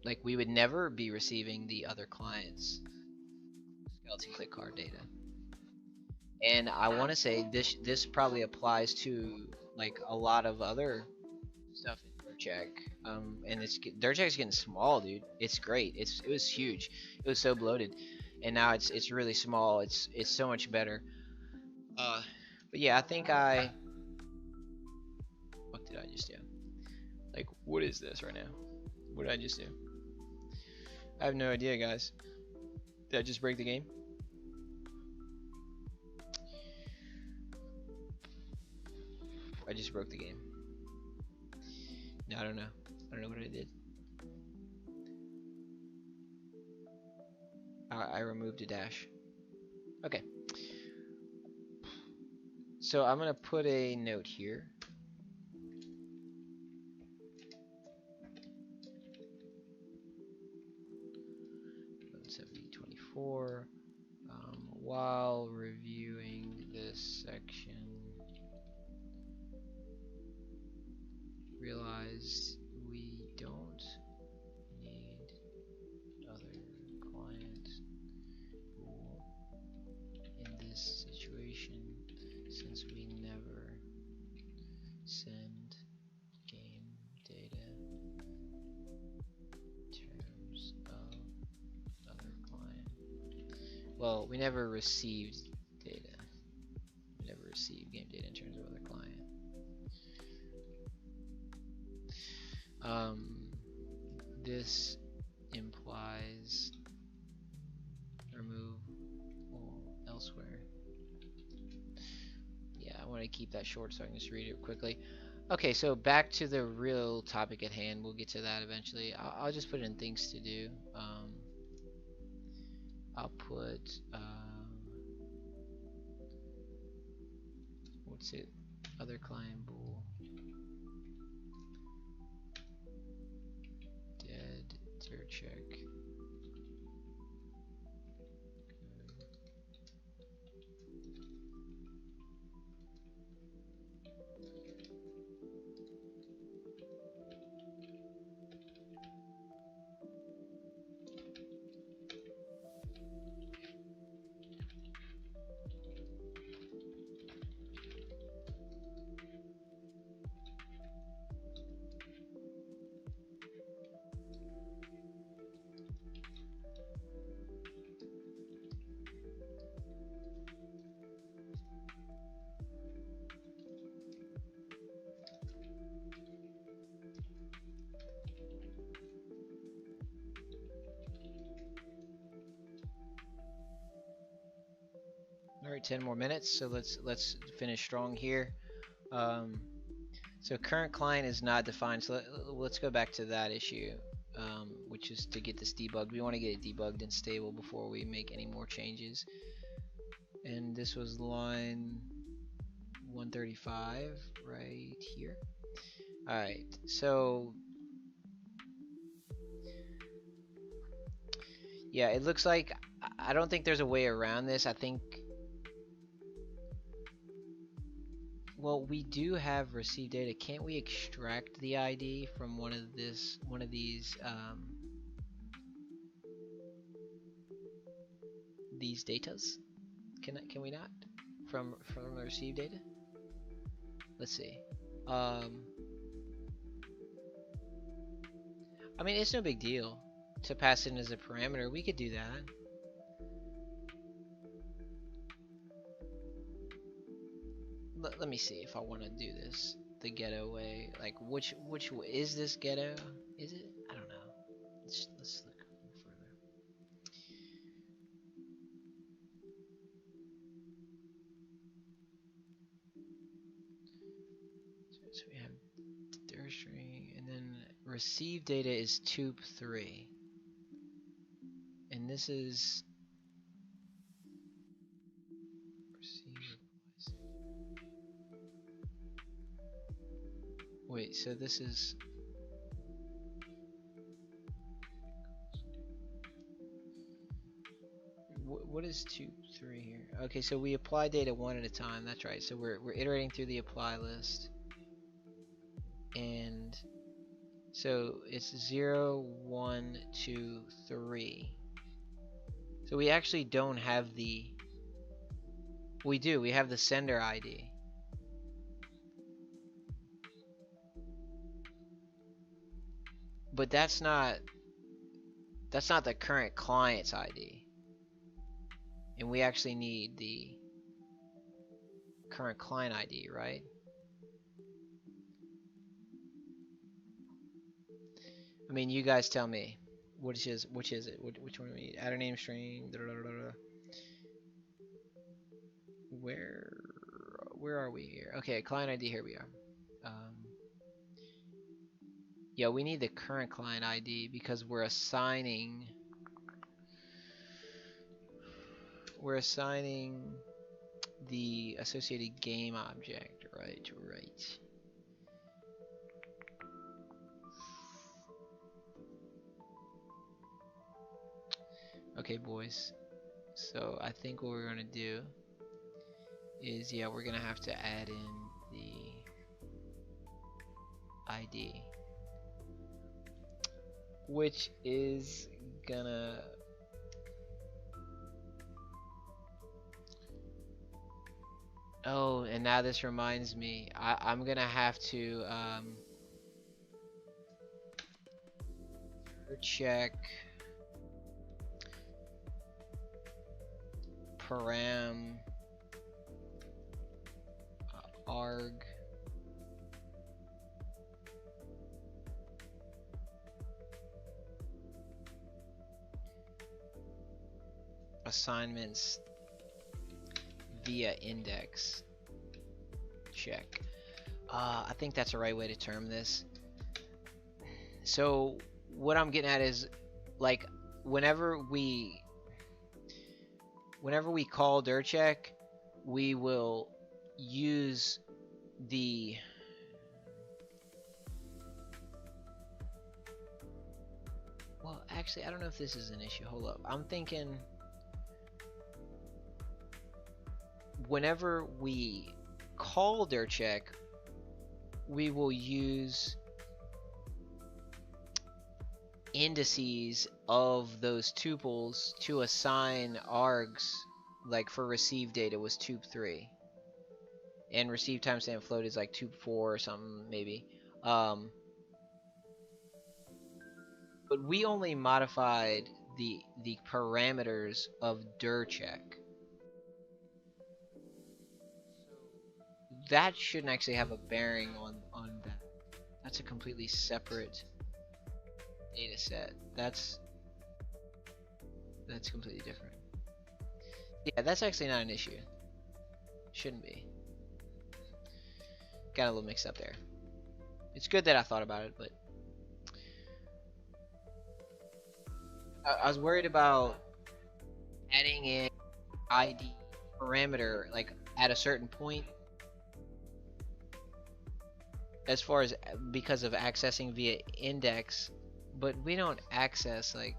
like we would never be receiving the other client's skeleton click card data. And I want to say this probably applies to like a lot of other stuff in DirtCheck. And DirtCheck's getting small, dude. It's great. It was huge. It was so bloated, and now it's really small. It's so much better. But yeah, I think what did I just do? Like, what is this right now? What did I just do? I have no idea, guys. Did I just break the game? I just broke the game. No, I don't know. I don't know what I did. I removed a dash. Okay. So I'm gonna put a note here. While reviewing this section, realize we don't need other client bool in this situation since we never send game data in terms of other client. Well, we never received data. We never received game data in terms of other client. This implies remove all elsewhere. Yeah, I want to keep that short so I can just read it quickly. Okay, so back to the real topic at hand. We'll get to that eventually. I'll just put in things to do. I'll put what's it? Other client bool dead dir check. All right, 10 more minutes. So let's finish strong here. So current client is not defined. So let's go back to that issue, which is to get this debugged. We want to get it debugged and stable before we make any more changes. And this was line 135 right here. All right, so yeah, it looks like I don't think there's a way around this. I think, well, we do have received data. Can't we extract the ID from one of these datas? Can we not from the received data? Let's see. I mean, it's no big deal to pass it in as a parameter. We could do that. Let me see if I want to do this the ghetto way. Like, which is this ghetto? Is it? I don't know. Let's look further. So we have dir string, and then receive data is tube 3, and this is receive. Wait, so this is what is tube 3 here? Okay, so we apply data one at a time. That's right. So we're iterating through the apply list, and so it's 0, 1, 2, 3. So we actually don't have the. We do. We have the sender ID. But that's not the current client's ID, and we actually need the current client ID, right? I mean, you guys tell me which is it? Which one do we need? Add a name string. Where are we here? Okay, client ID. Here we are. Yeah, we need the current client ID because we're assigning the associated game object, right? Right. Okay, boys. So I think what we're gonna do is, yeah, we're gonna have to add in the ID, which is gonna and now this reminds me, I'm gonna have to check param arg assignments via index check. I think that's the right way to term this. So what I'm getting at is, like, whenever we whenever we call dir check, we will use the well, actually, I don't know if this is an issue. Hold up. I'm thinking whenever we call dir check, we will use indices of those tuples to assign args. Like for receive data was tup3, and receive timestamp float is like tup4 or something maybe. But we only modified the parameters of dir check. That shouldn't actually have a bearing on that. That's a completely separate data set. That's completely different. Yeah, that's actually not an issue. Shouldn't be. Got a little mixed up there. It's good that I thought about it, but I was worried about adding in ID parameter like at a certain point, as far as because of accessing via index, but we don't access like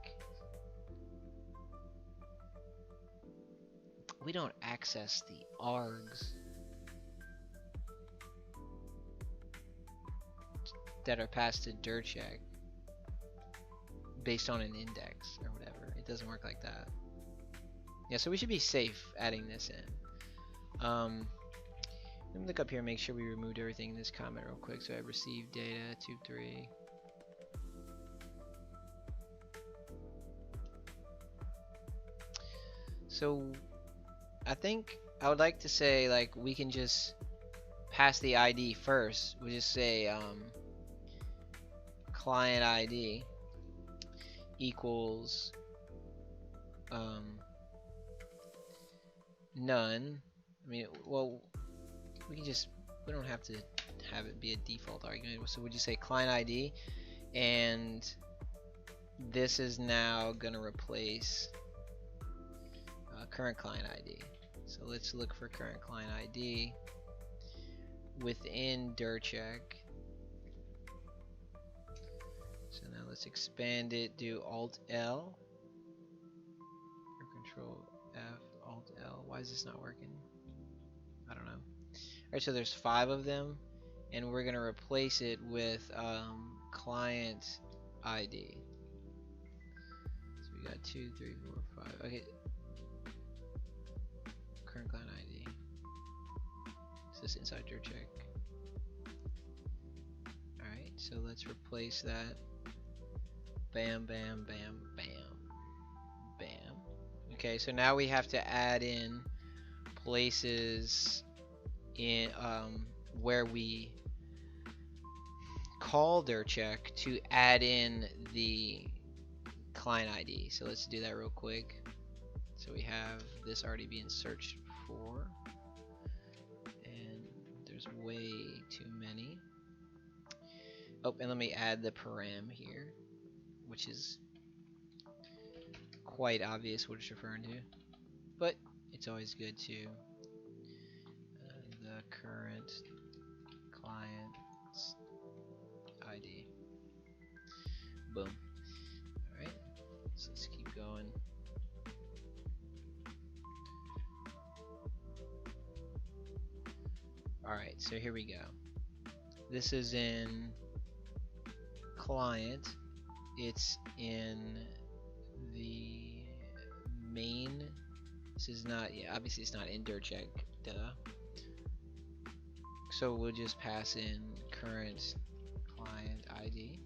we don't access the args that are passed to dir check based on an index or whatever. It doesn't work like that. Yeah, so we should be safe adding this in. Let me look up here and make sure we removed everything in this comment real quick. So I received data, tup3. So I think I would like to say like we can just pass the ID first. We just say client ID equals none. I mean, well, we don't have to have it be a default argument. So would you say client ID, and this is now gonna replace current client ID. So let's look for current client ID within dir check. So now let's expand it, do Alt L or Control F, Alt L. Why is this not working? I don't know. Alright, so there's 5 of them, and we're gonna replace it with client ID. So we got 2, 3, 4, 5. Okay. Current client ID. Is this inside dir check? Alright, so let's replace that. Bam, bam, bam, bam, bam. Okay, so now we have to add in places in where we call dir check to add in the client ID. So let's do that real quick. So we have this already being searched for, and there's way too many. Oh, and let me add the param here, which is quite obvious what it's referring to, but it's always good to the current client's ID. Boom. Alright, so let's keep going. Alright, so here we go. This is in client. It's in the main. This is not, yeah, obviously it's not in dir check, duh. So we'll just pass in current client ID,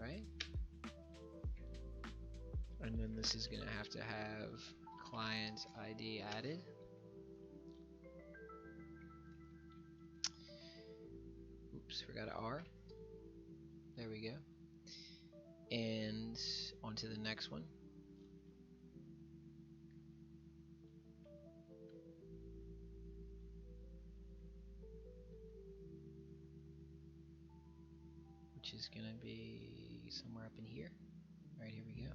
right? And then this is gonna have to have client ID added. Oops, forgot an R. There we go. And on to the next one. Which is gonna be somewhere up in here. Right, here we go.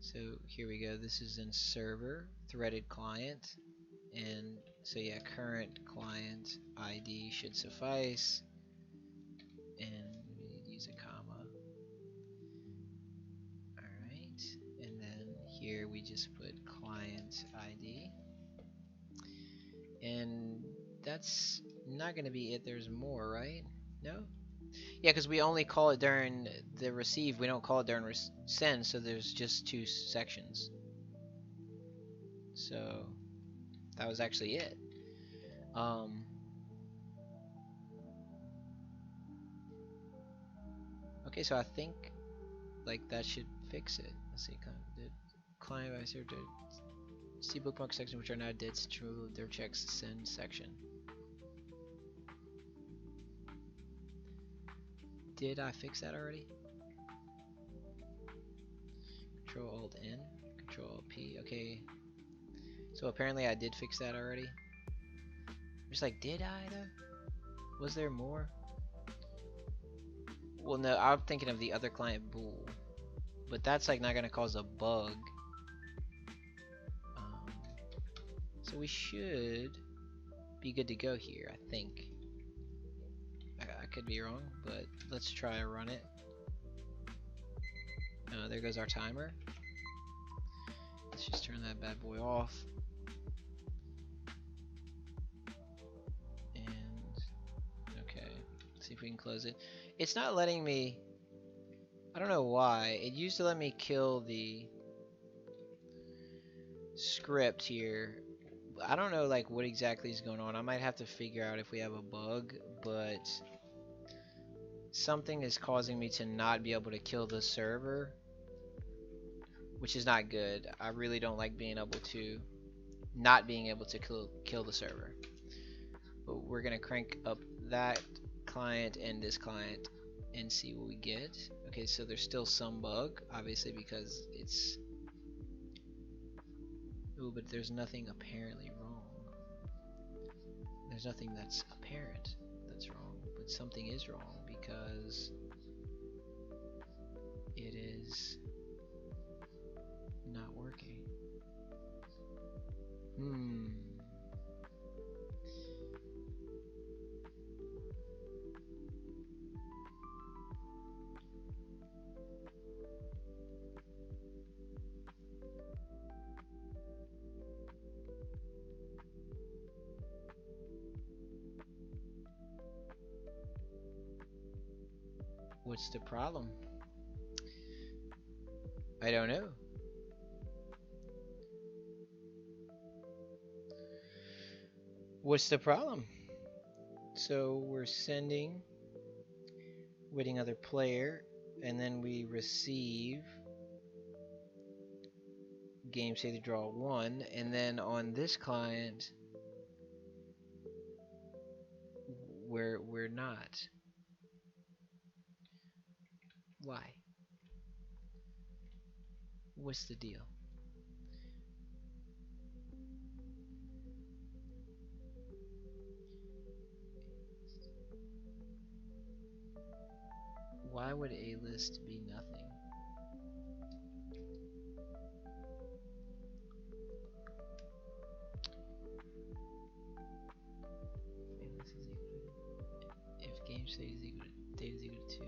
So here we go. This is in server, threaded client. And so yeah, current client ID should suffice. And we need to use a comma. Alright. And then here we just put client ID. And that's not going to be it. There's more, right? No? Yeah, because we only call it during the receive. We don't call it during send, so there's just 2 sections. So that was actually it. Okay, so I think like that should fix it. Let's see, did client advisor did see bookmark section which are now dead to remove their checks send section. Did I fix that already? Control Alt N, Control Alt P. Okay, so apparently I did fix that already. I'm just like, did I though? Was there more? Well, no, I'm thinking of the other client bool, but that's like not gonna cause a bug. So we should be good to go here, I think. I could be wrong, but let's try to run it. There goes our timer. Let's just turn that bad boy off. And okay, let's see if we can close it. It's not letting me. I don't know why. It used to let me kill the script here. I don't know like what exactly is going on. I might have to figure out if we have a bug, but something is causing me to not be able to kill the server, which is not good. I really don't like being able to not being able to kill the server. But we're gonna crank up that client and this client and see what we get. Okay, so there's still some bug, obviously, because it's but there's nothing apparently wrong. There's nothing that's apparent that's wrong, but something is wrong because it is not working. What's the problem? I don't know. What's the problem? So we're sending, waiting other player, and then we receive game say to draw 1, and then on this client we're not. Why? What's the deal? Why would a list be nothing? If game state is equal to data is equal to 2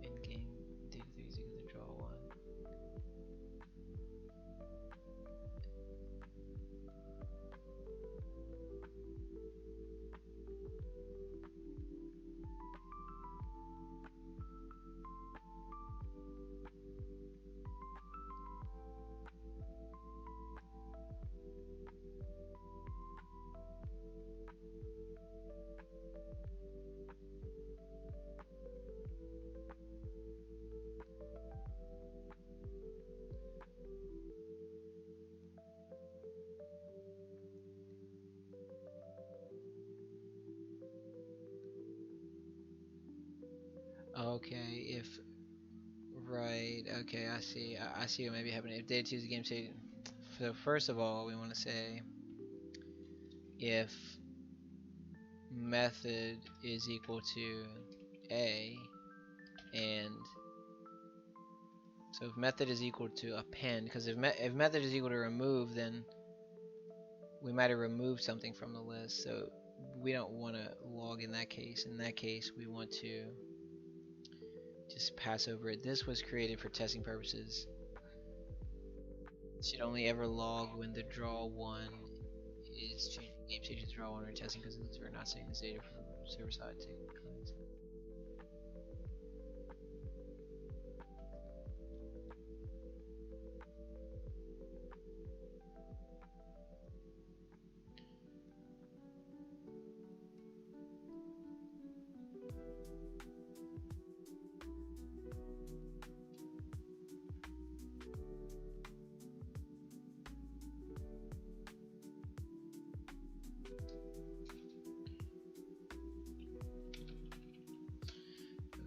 and game data is equal to draw 1. Okay, if right, okay, I see. I see what may be happening. If data 2 is the game state, so first of all, we want to say if method is equal to a and So if method is equal to append, because if method is equal to remove, then we might have removed something from the list. So we don't want to log in that case. In that case, we want to just pass over it. This was created for testing purposes. It should only ever log when the draw one is changing game stage to draw one or testing, because we're not sending this data from server side to client side.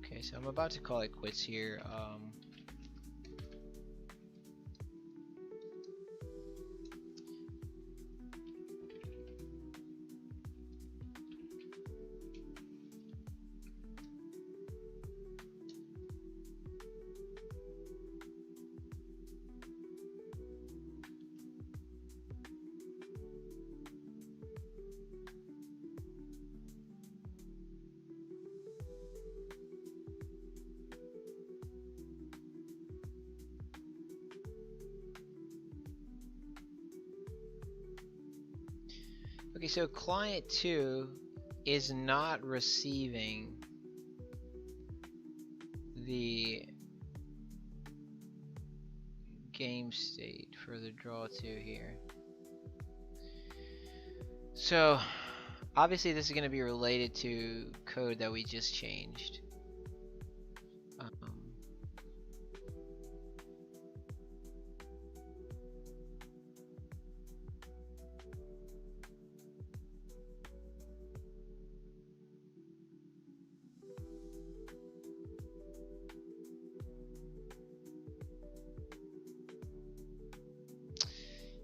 Okay, so I'm about to call it quits here. Okay, so client 2 is not receiving the game state for the draw 2 here. So obviously this is going to be related to code that we just changed.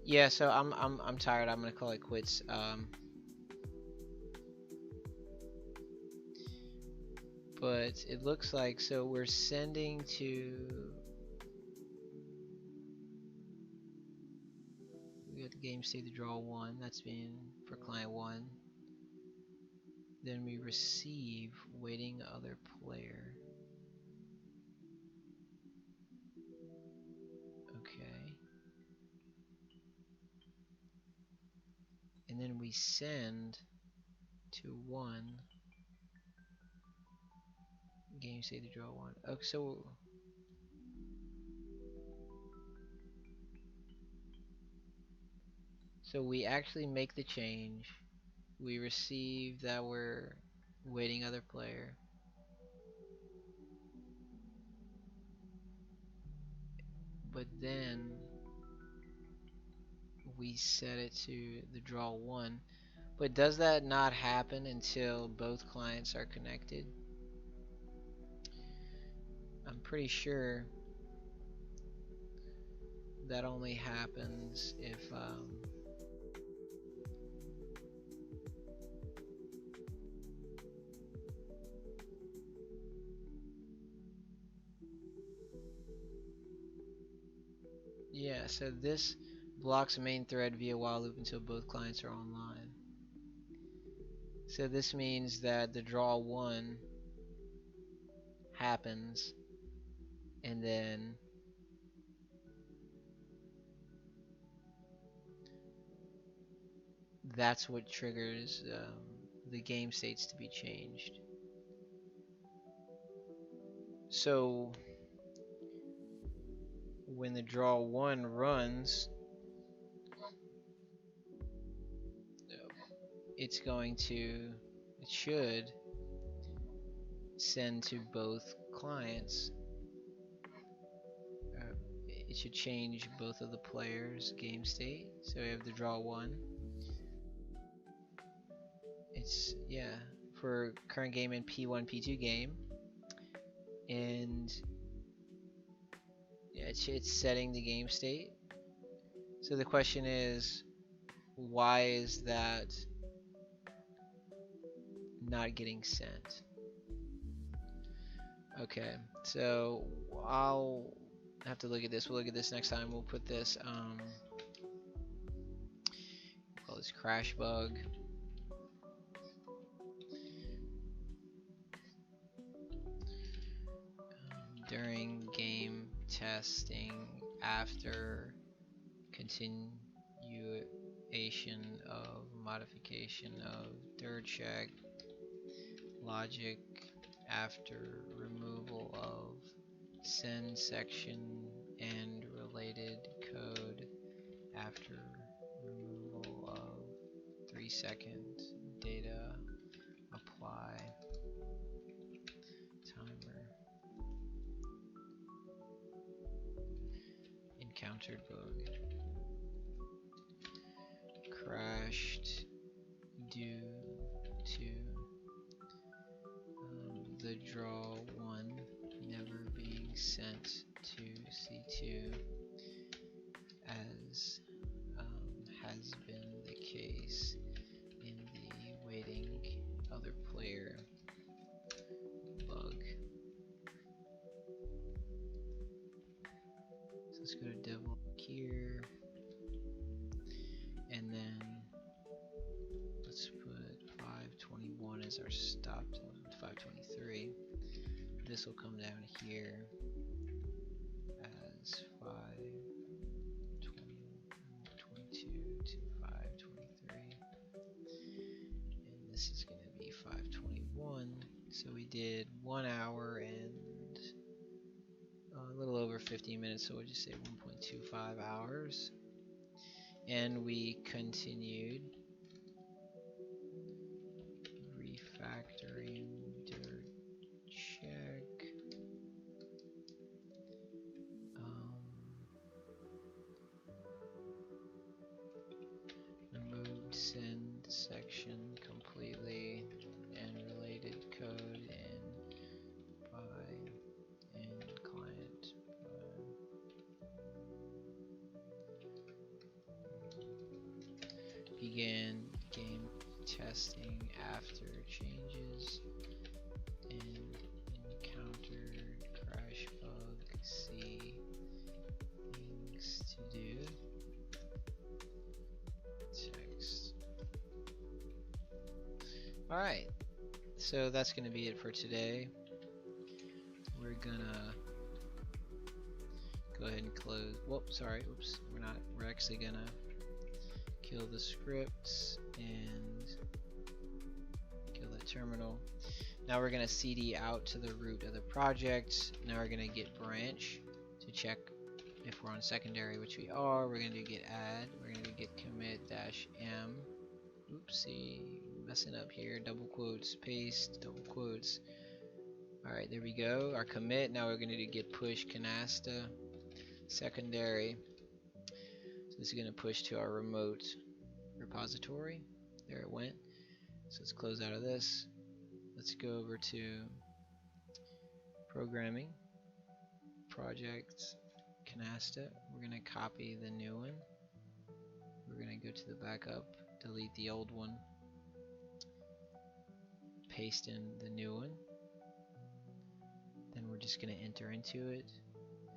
Yeah, so I'm tired. I'm gonna call it quits. But it looks like, so we're sending to, we got the game state to draw 1. That's being for client 1. Then we receive waiting other player. Okay. And then we send to 1 game state to draw 1. Okay, so we actually make the change. We receive that we're waiting other player. But then we set it to the draw 1. But does that not happen until both clients are connected? I'm pretty sure that only happens if yeah, so this blocks a main thread via while loop until both clients are online. So this means that the draw 1 happens, and then that's what triggers the game states to be changed. So when the draw 1 runs, it should send to both clients. It should change both of the players' game state. So we have the draw 1. It's, yeah, for current game in P1, P2 game. And yeah, it's setting the game state. So the question is, why is that not getting sent? Okay, so I'll have to look at this. We'll look at this next time. We'll put this call this crash bug. During game testing, after continuation of modification of third check logic, after removal of send section and related code, after removal of 3-second data, apply timer. Encountered bug. Crashed due to the draw 1 never being sent to C2, as has been the case in the waiting other player bug. So let's go to Devil here, and then let's put 521 as our stop time. 523. This will come down here as 522 to 523, and this is going to be 521. So we did 1 hour and a little over 15 minutes, so we'll just say 1.25 hours, and we continued refactoring dirt check, removed send section completely and related code in by and client began game testing after changes and encountered crash bug. See things to do. Text. Alright, so that's going to be it for today. We're gonna go ahead and close. Whoop, sorry, oops, we're not. We're actually gonna kill the scripts and kill that terminal. Now we're gonna CD out to the root of the project. Now we're gonna get branch to check if we're on secondary, which we are. We're gonna do get add. We're gonna do get commit dash m. Oopsie, messing up here. Double quotes, paste, double quotes. Alright, there we go. Our commit. Now we're gonna do get push canasta secondary. So this is gonna push to our remote repository. There it went. So let's close out of this. Let's go over to programming, project, Canasta. We're going to copy the new one. We're going to go to the backup, delete the old one, paste in the new one. Then we're just going to enter into it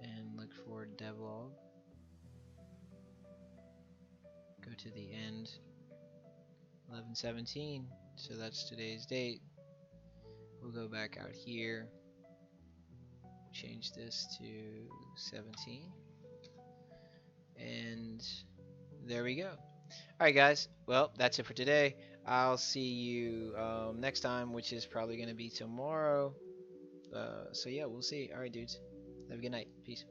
and look for devlog. Go to the end, 11/17, so that's today's date. We'll go back out here, change this to 17, and there we go. Alright guys, well that's it for today. I'll see you next time, which is probably going to be tomorrow. So yeah, we'll see. Alright dudes, have a good night. Peace.